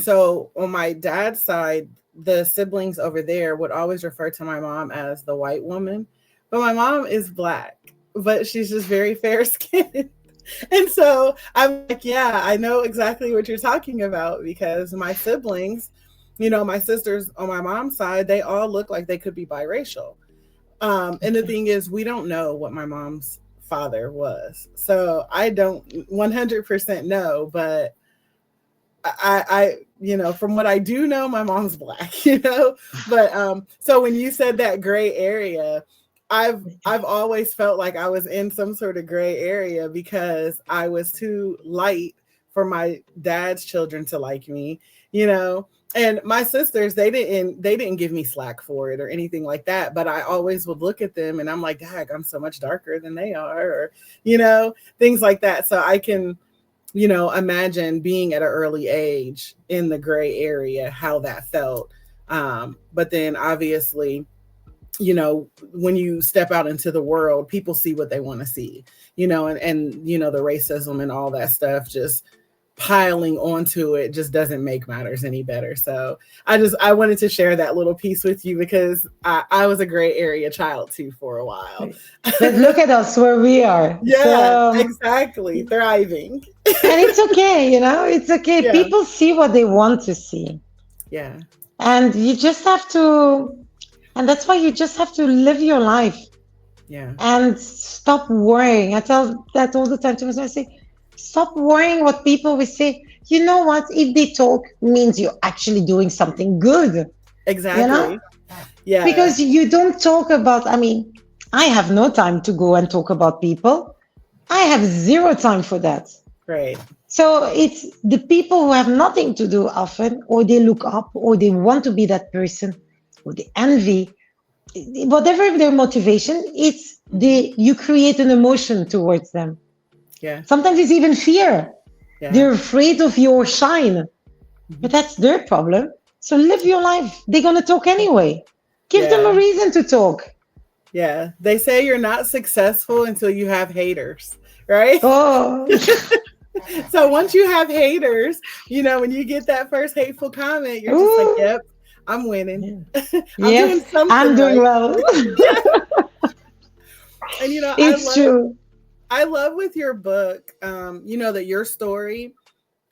so on my dad's side, the siblings over there would always refer to my mom as the white woman, but my mom is black, but she's just very fair skinned. And so I'm like, yeah, I know exactly what you're talking about, because my siblings, my sisters on my mom's side, they all look like they could be biracial. And the thing is, we don't know what my mom's father was. So I don't 100% know, but I from what I do know, my mom's black, but so when you said that gray area, I've always felt like I was in some sort of gray area, because I was too light for my dad's children to like me, and my sisters, they didn't give me slack for it or anything like that. But I always would look at them and I'm like, dang, I'm so much darker than they are, or, things like that. So I can, imagine being at an early age in the gray area, how that felt. But then obviously, when you step out into the world, people see what they want to see, and the racism and all that stuff just piling onto it just doesn't make matters any better. So I wanted to share that little piece with you, because I was a gray area child too for a while. But look at us where we are. Yeah, exactly. Thriving. And it's okay, it's okay. Yeah. People see what they want to see. Yeah. And you just have to, and that's why you just have to live your life. Yeah. And stop worrying. I tell that all the time to myself. I say, stop worrying what people will say. You know what? If they talk, means you're actually doing something good. Exactly. Yeah. Because you don't talk about, I have no time to go and talk about people. I have zero time for that. Right. So it's the people who have nothing to do often, or they look up, or they want to be that person, or they envy, whatever their motivation, you create an emotion towards them. Yeah. Sometimes it's even fear. Yeah. They're afraid of your shine, but that's their problem. So live your life. They're going to talk anyway. Give them a Yeah. reason to talk. Yeah. They say you're not successful until you have haters, right? Oh, So once you have haters, when you get that first hateful comment, you're just like, ooh, yep, I'm winning. yeah. I'm doing Yes, something I'm doing right. well. Yeah. And It's true. I love with your book, that your story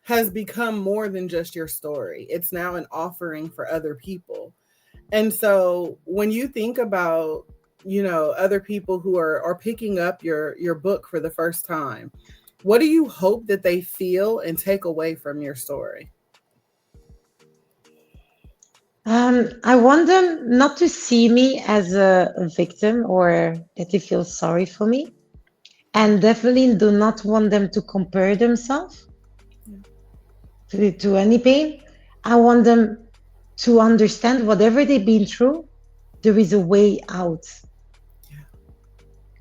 has become more than just your story. It's now an offering for other people. And so when you think about, other people who are picking up your book for the first time, what do you hope that they feel and take away from your story? I want them not to see me as a victim or that they feel sorry for me. And definitely do not want them to compare themselves to any pain. I want them to understand whatever they've been through, there is a way out.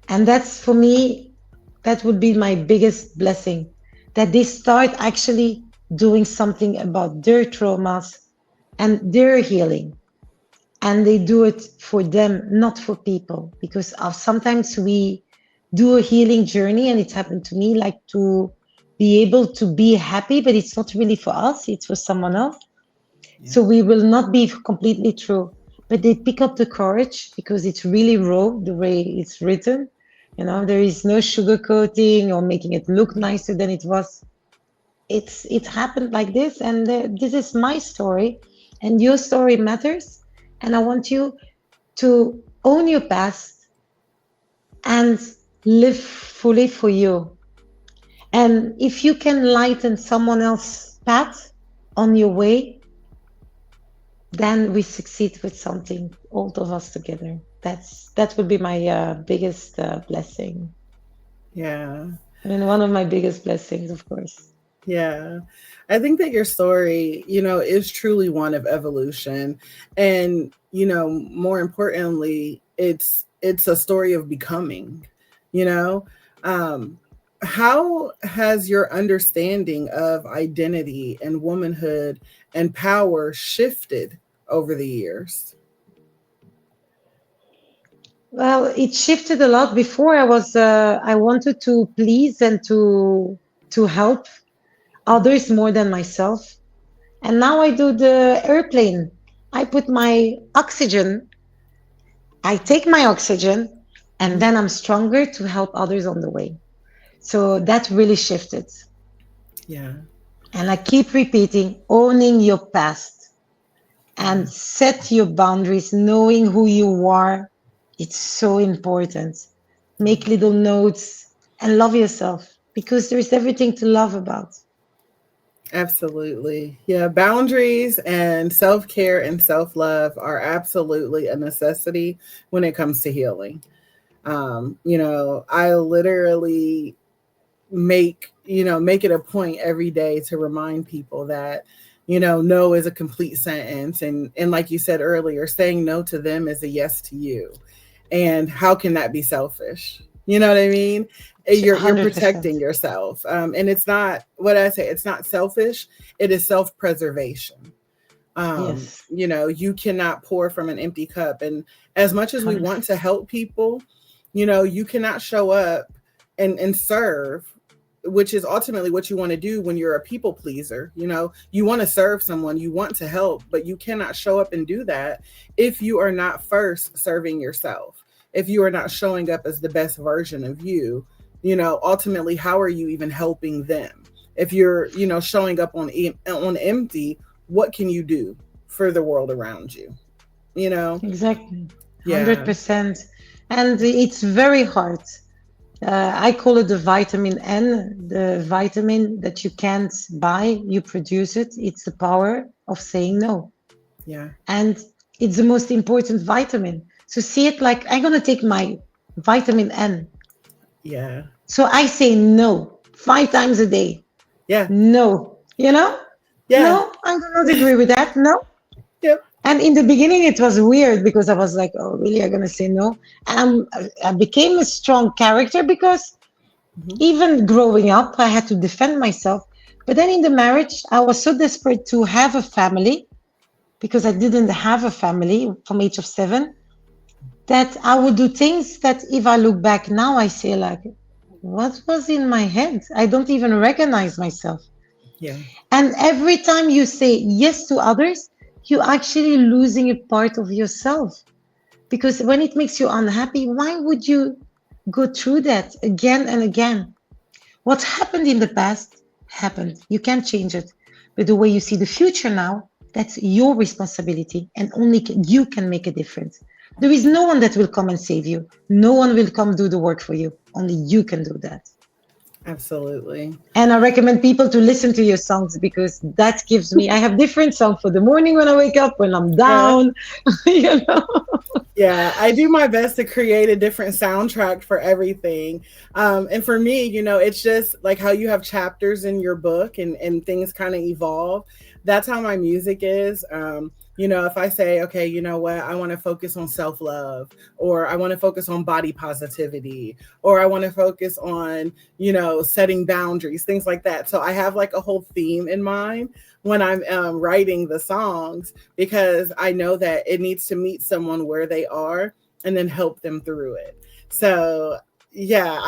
And that's for me, that would be my biggest blessing, that they start actually doing something about their traumas and their healing. And they do it for them, not for people. Because sometimes we do a healing journey, and it's happened to me, like to be able to be happy, but it's not really for us, it's for someone else. Yeah. So we will not be completely true. But they pick up the courage because it's really raw the way it's written. There is no sugarcoating or making it look nicer than it was. It happened like this, and this is my story, and your story matters. And I want you to own your past and live fully for you. And if you can lighten someone else's path on your way, then we succeed with something, all of us together. That would be my biggest blessing. Yeah. I mean, one of my biggest blessings, of course. Yeah. I think that your story, is truly one of evolution. And, more importantly, it's a story of becoming, you know. How has your understanding of identity and womanhood and power shifted over the years? Well, it shifted a lot. Before I wanted to please and to help others more than myself. And now I do the airplane. I put my oxygen, I take my oxygen, and Mhm. then I'm stronger to help others on the way. So that really shifted. Yeah. And I keep repeating, owning your past and Yeah. set your boundaries, knowing who you are. It's so important. Make little notes and love yourself because there's everything to love about. Absolutely. Yeah. Boundaries and self care and self love are absolutely a necessity when it comes to healing. I literally make it a point every day to remind people that, no is a complete sentence. And like you said earlier, saying no to them is a yes to you. And how can that be selfish? You know what I mean? You're 100%. protecting yourself. And it's not what I say, it's not selfish, it is self-preservation. Yes, You cannot pour from an empty cup. And as much as we want to 100%. help people, you cannot show up and serve, which is ultimately what you want to do when you're a people pleaser. You want to serve someone, you want to help, but you cannot show up and do that if you are not first serving yourself. If you are not showing up as the best version of you, ultimately, how are you even helping them? If you're, showing up on empty, what can you do for the world around you? You know? Exactly. Yeah. 100%. And it's very hard. I call it the vitamin N, the vitamin that you can't buy, you produce it. It's the power of saying no. Yeah. And it's the most important vitamin. So see it like I'm going to take my vitamin N. Yeah. So I say no 5 times a day. Yeah. No, Yeah. no, I do not agree with that. No. Yep. And in the beginning, it was weird because I was like, oh, really? I'm going to say no. And I became a strong character because Mhm. even growing up, I had to defend myself. But then in the marriage, I was so desperate to have a family because I didn't have a family from age of 7, that I would do things that if I look back now, I say like, what was in my head? I don't even recognize myself. Yeah. And every time you say yes to others, you're actually losing a part of yourself. Because when it makes you unhappy, why would you go through that again and again? What happened in the past happened. You can't change it. But the way you see the future now, that's your responsibility, and only you can make a difference. There is no one that will come and save you. No one will come do the work for you. Only you can do that. Absolutely. And I recommend people to listen to your songs because that gives me, I have different songs for the morning when I wake up, when I'm Yeah. down, you know. Yeah, I do my best to create a different soundtrack for everything. And for me, it's just like how you have chapters in your book and things kind of evolve. That's how my music is. If I say, okay, you know what, I want to focus on self love, or I want to focus on body positivity, or I want to focus on, setting boundaries, things like that. So I have like a whole theme in mind when I'm writing the songs, because I know that it needs to meet someone where they are and then help them through it. So yeah,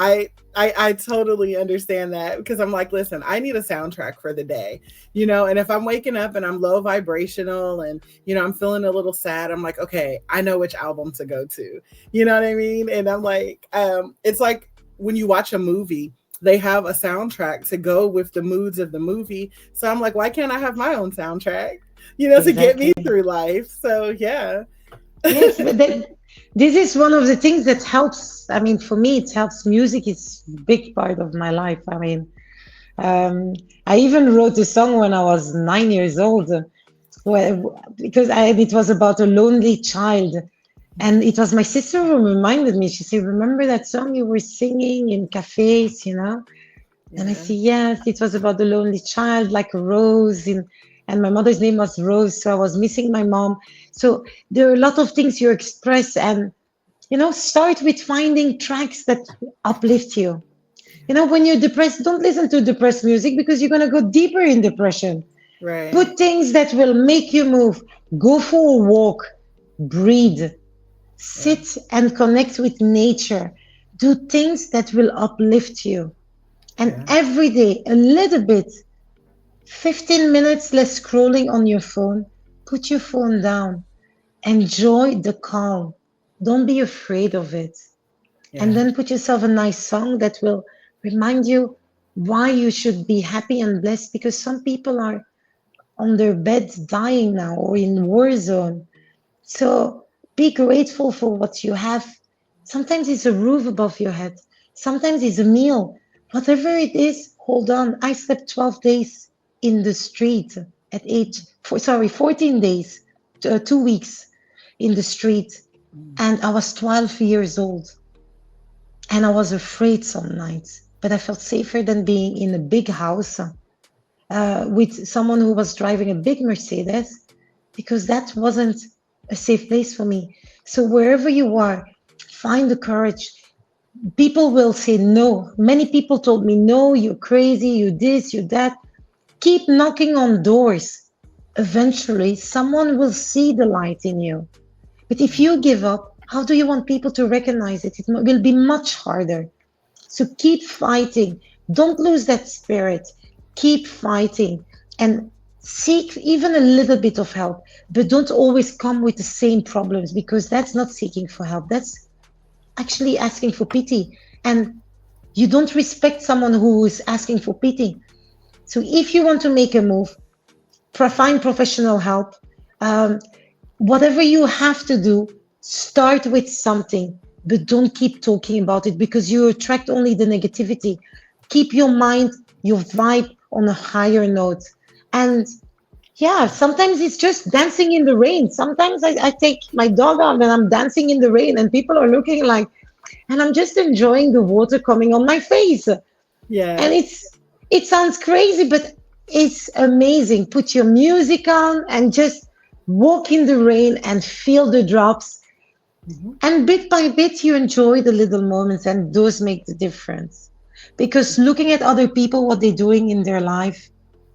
I totally understand that, because I'm like, listen, I need a soundtrack for the day, and if I'm waking up and I'm low vibrational and, I'm feeling a little sad, I'm like, okay, I know which album to go to. You know what I mean? And I'm like, it's like when you watch a movie, they have a soundtrack to go with the moods of the movie. So I'm like, why can't I have my own soundtrack, to get me Exactly. through life? So yeah. Yes, but this is one of the things that helps. I mean, for me, it helps. Music is a big part of my life. I mean, I even wrote a song when I was 9 years old, because it was about a lonely child. And it was my sister who reminded me. She said, remember that song you were singing in cafes, And I Yeah. said, yes, it was about the lonely child, like a rose. And my mother's name was Rose. So I was missing my mom. So there are a lot of things you express. And, start with finding tracks that uplift you. When you're depressed, don't listen to depressed music because you're going to go deeper in depression. Right. Put things that will make you move. Go for a walk, breathe, Yeah. sit and connect with nature. Do things that will uplift you. And Yeah. every day, a little bit, 15 minutes less scrolling on your phone. Put your phone down. Enjoy the calm. Don't be afraid of it. And Yeah. then put yourself a nice song that will remind you why you should be happy and blessed, because some people are on their beds dying now or in war zone. So be grateful for what you have. Sometimes it's a roof above your head. Sometimes it's a meal. Whatever it is, hold on. I slept 12 days in the street at 14 days, 2 weeks in the street. And I was 12 years old. And I was afraid some nights, but I felt safer than being in a big house with someone who was driving a big Mercedes, because that wasn't a safe place for me. So wherever you are, find the courage. People will say no. Many people told me, no, you're crazy, you this, you that. Keep knocking on doors. Eventually, someone will see the light in you. But if you give up, how do you want people to recognize it? It will be much harder. So keep fighting. Don't lose that spirit. Keep fighting and seek even a little bit of help, but don't always come with the same problems, because that's not seeking for help. That's actually asking for pity. And you don't respect someone who is asking for pity. So if you want to make a move, find professional help. Um, Whatever you have to do, start with something, but don't keep talking about it because you attract only the negativity. Keep your mind, your vibe on a higher note. And yeah, sometimes it's just dancing in the rain. Sometimes I take my dog out and I'm dancing in the rain, and people are looking like, and I'm just enjoying the water coming on my face. And Yeah. it sounds crazy, but it's amazing. Put your music on and just walk in the rain and feel the drops. Mhm. And bit by bit, you enjoy the little moments, and those make the difference. Because looking at other people, what they're doing in their life,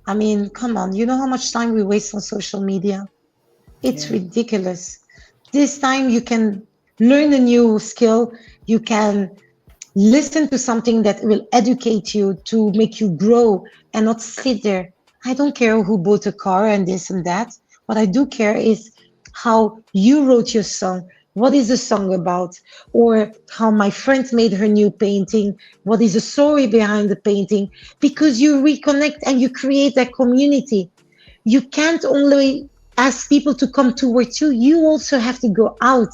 I mean, come on, you know how much time we waste on social media? It's Yeah. ridiculous. This time you can learn a new skill. You can listen to something that will educate you to make you grow and not sit there. I don't care who bought a car and this and that. What I do care is how you wrote your song. What is the song about? Or how my friend made her new painting. What is the story behind the painting? Because you reconnect and you create a community. You can't only ask people to come towards you, you also have to go out.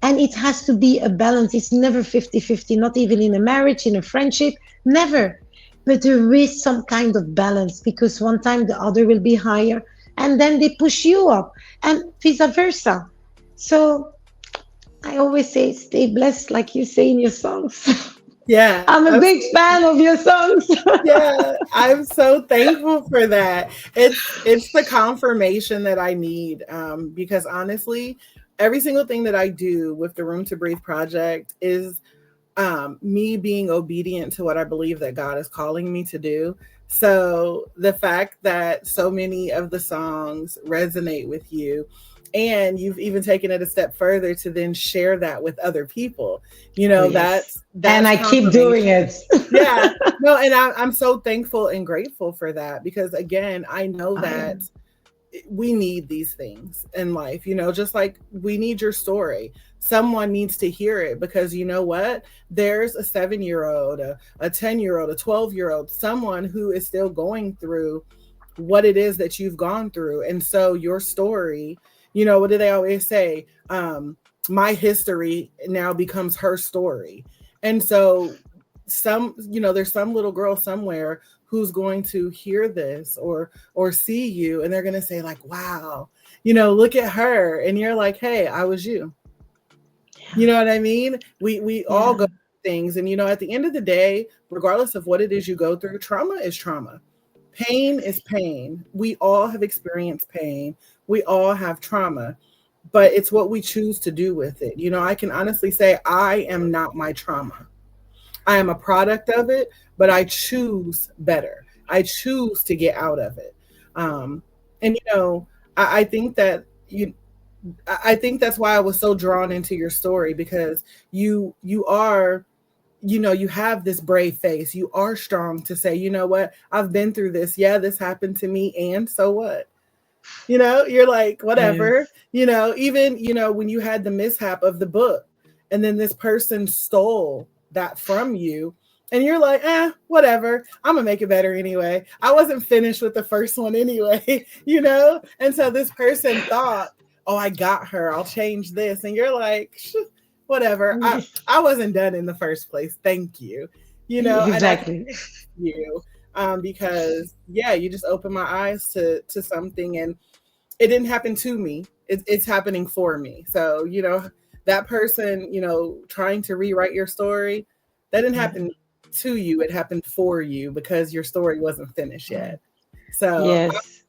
And it has to be a balance. It's never 50-50, not even in a marriage, in a friendship, never. But there is some kind of balance because one time the other will be higher and then they push you up and vice versa. So I always say, stay blessed, like you say in your songs. Yeah. I'm a big fan of your songs. Yeah, I'm so thankful for that. It's the confirmation that I need, because honestly, every single thing that I do with the Room to Breathe project is me being obedient to what I believe that God is calling me to do. So the fact that so many of the songs resonate with you, and you've even taken it a step further to then share that with other people, Oh, yes. And that's I keep doing confirmation. it. Yeah, no, and I'm so thankful and grateful for that, because again, I know I that am. we need these things in life, just like we need your story. Someone needs to hear it, because you know what? There's a 7-year old, a 10-year old, a 12-year old, someone who is still going through what it is that you've gone through. And so your story, what do they always say? My history now becomes her story. And so there's some little girl somewhere who's going to hear this or see you, and they're going to say like, wow, look at her. And you're like, hey, I was you. You know what I mean? We all Yeah. go through things, and at the end of the day, regardless of what it is you go through, trauma is trauma. Pain is pain. We all have experienced pain. We all have trauma, but it's what we choose to do with it. I can honestly say I am not my trauma. I am a product of it, but I choose better. I choose to get out of it. And I think that I think that's why I was so drawn into your story, because you are, you have this brave face. You are strong to say, you know what, I've been through this. Yeah, this happened to me, and so what? You're like, whatever. Yes. Even when you had the mishap of the book, and then this person stole that from you, and you're like, whatever, I'm gonna make it better anyway. I wasn't finished with the first one anyway. And so this person thought, oh, I got her, I'll change this, and you're like, whatever, I wasn't done in the first place, thank you. And I Exactly. you, because yeah, you just opened my eyes to something, and it didn't happen to me, it's happening for me. So that person, trying to rewrite your story, that didn't Yeah. happen to you, it happened for you, because your story wasn't finished yet. So Yes.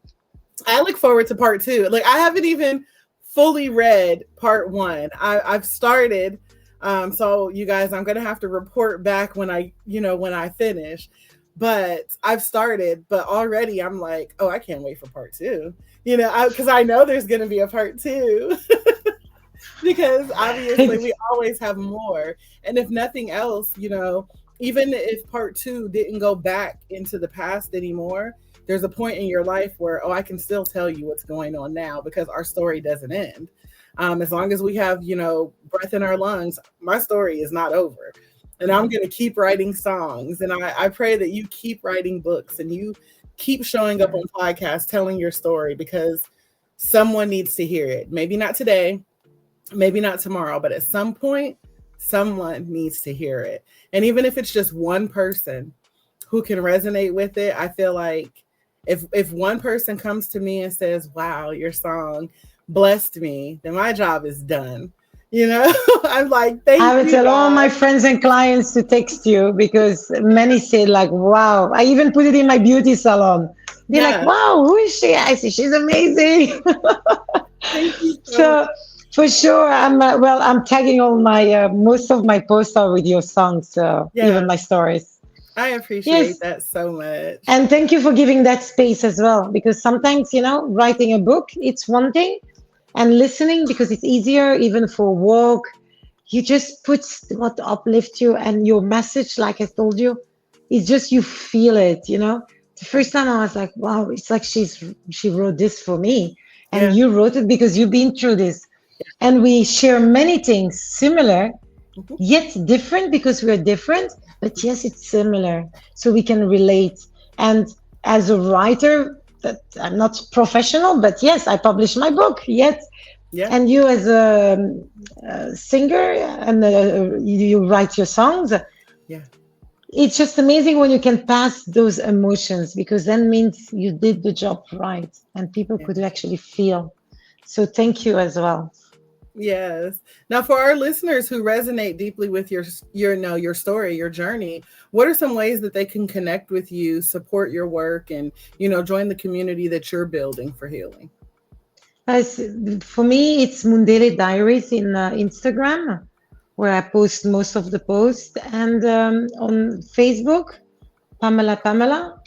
I look forward to part two. Like, I haven't even fully read part one. I've started. So you guys, I'm gonna have to report back when I finish. But I've started, but already I'm like, oh, I can't wait for part two. Because I know there's gonna be a part two. Because obviously we always have more. And if nothing else, even if part two didn't go back into the past anymore, there's a point in your life where, oh, I can still tell you what's going on now, because our story doesn't end. As long as we have, breath in our lungs, my story is not over. And I'm going to keep writing songs. And I pray that you keep writing books, and you keep showing up on podcasts telling your story, because someone needs to hear it. Maybe not today, maybe not tomorrow, but at some point, someone needs to hear it. And even if it's just one person who can resonate with it, I feel like if one person comes to me and says, wow, your song blessed me, then my job is done. I'm like, I thank would you, tell all my God. friends and clients to text you because many say like, wow. I even put it in my beauty salon. They're like, Yeah, wow, who is she? I say, she's amazing. thank you so much. So for sure, I'm tagging all my, most of my posts are with your songs, even Yeah, my stories. I appreciate Yes. that so much. And thank you for giving that space as well, because sometimes, writing a book, it's one thing, And listening, because it's easier even for a walk, you just put what uplift you, and your message, like I told you, it's just you feel it, you know. The first time I was like, wow, it's like she wrote this for me. And Yeah. you wrote it because you've been through this. And we share many things similar, Mhm. yet different because we're different, but yes, it's similar. So we can relate. And as a writer, that I'm not professional, but yes, I published my book, yet. Yeah. And you as a singer, and you write your songs, Yeah. it's just amazing when you can pass those emotions, because then means you did the job right and people Yeah. could actually feel. So thank you as well. Yes. Now, for our listeners who resonate deeply with your story, your journey, what are some ways that they can connect with you, support your work, and join the community that you're building for healing? As for me, it's Mundele Diaries in Instagram, where I post most of the posts, and on Facebook, Pamela.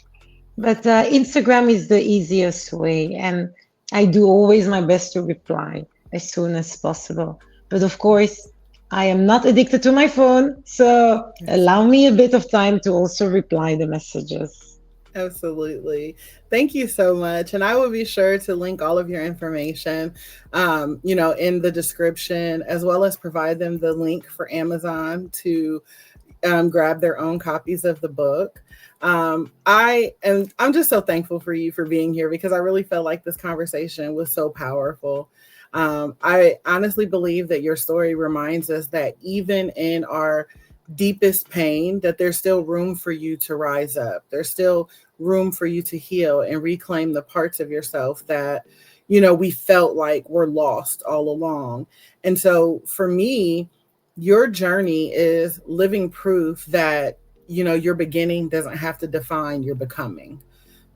But Instagram is the easiest way, and I do always my best to reply as soon as possible. But of course, I am not addicted to my phone, so Yes. allow me a bit of time to also reply the messages. Absolutely. Thank you so much. And I will be sure to link all of your information, in the description, as well as provide them the link for Amazon to grab their own copies of the book. I'm just so thankful for you for being here, because I really felt like this conversation was so powerful. I honestly believe that your story reminds us that even in our deepest pain, that there's still room for you to rise up. There's still room for you to heal and reclaim the parts of yourself that we felt like were lost all along. And so for me, your journey is living proof that your beginning doesn't have to define your becoming.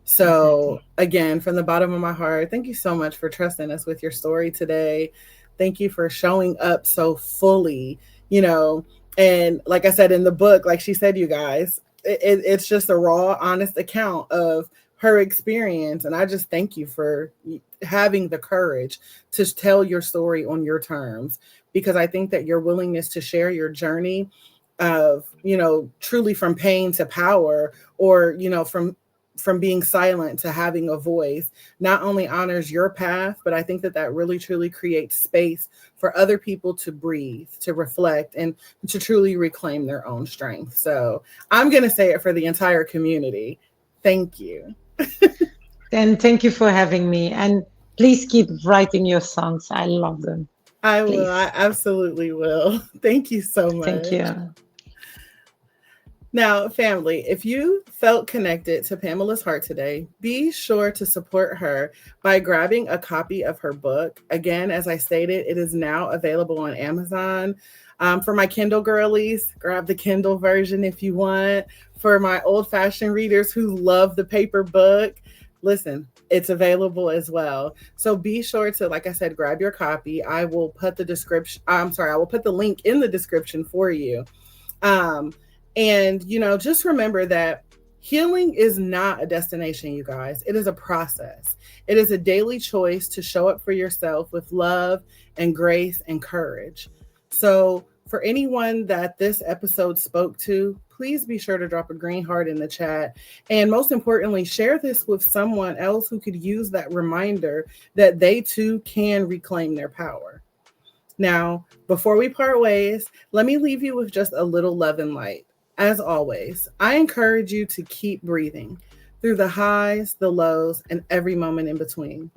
So Exactly. again, from the bottom of my heart, thank you so much for trusting us with your story today. Thank you for showing up so fully, and like I said in the book, like she said, you guys, it's just a raw, honest account of her experience. And I just thank you for having the courage to tell your story on your terms, because I think that your willingness to share your journey of, truly from pain to power, or, from being silent to having a voice, not only honors your path, but I think that that really truly creates space for other people to breathe, to reflect, and to truly reclaim their own strength. So I'm going to say it for the entire community. Thank you. And thank you for having me. And please keep writing your songs. I love them. I will. I Please. absolutely will. Thank you so Thank much. you. Now, family, if you felt connected to Pamela's heart today, be sure to support her by grabbing a copy of her book. Again, as I stated, it is now available on Amazon. For my Kindle girlies, grab the Kindle version if you want. For my old fashioned readers who love the paper book, listen, it's available as well. So be sure to, like I said, grab your copy. I will put the description, I'm sorry, I will put the link in the description for you. Um, and, just remember that healing is not a destination, you guys. It is a process. It is a daily choice to show up for yourself with love and grace and courage. So, for anyone that this episode spoke to, please be sure to drop a green heart in the chat. And most importantly, share this with someone else who could use that reminder that they too can reclaim their power. Now, before we part ways, let me leave you with just a little love and light. As always, I encourage you to keep breathing through the highs, the lows, and every moment in between.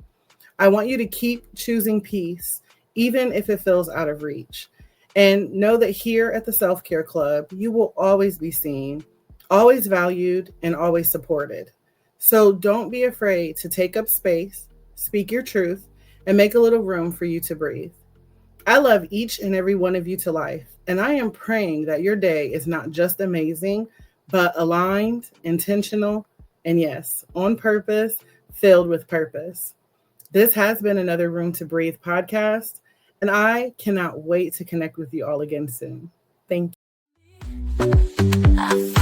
I want you to keep choosing peace, even if it feels out of reach. And know that here at the Self Care Club, you will always be seen, always valued, and always supported. So don't be afraid to take up space, speak your truth, and make a little room for you to breathe. I love each and every one of you to life, and I am praying that your day is not just amazing, but aligned, intentional, and yes, on purpose, filled with purpose. This has been another Room to Breathe podcast, and I cannot wait to connect with you all again soon. Thank you. I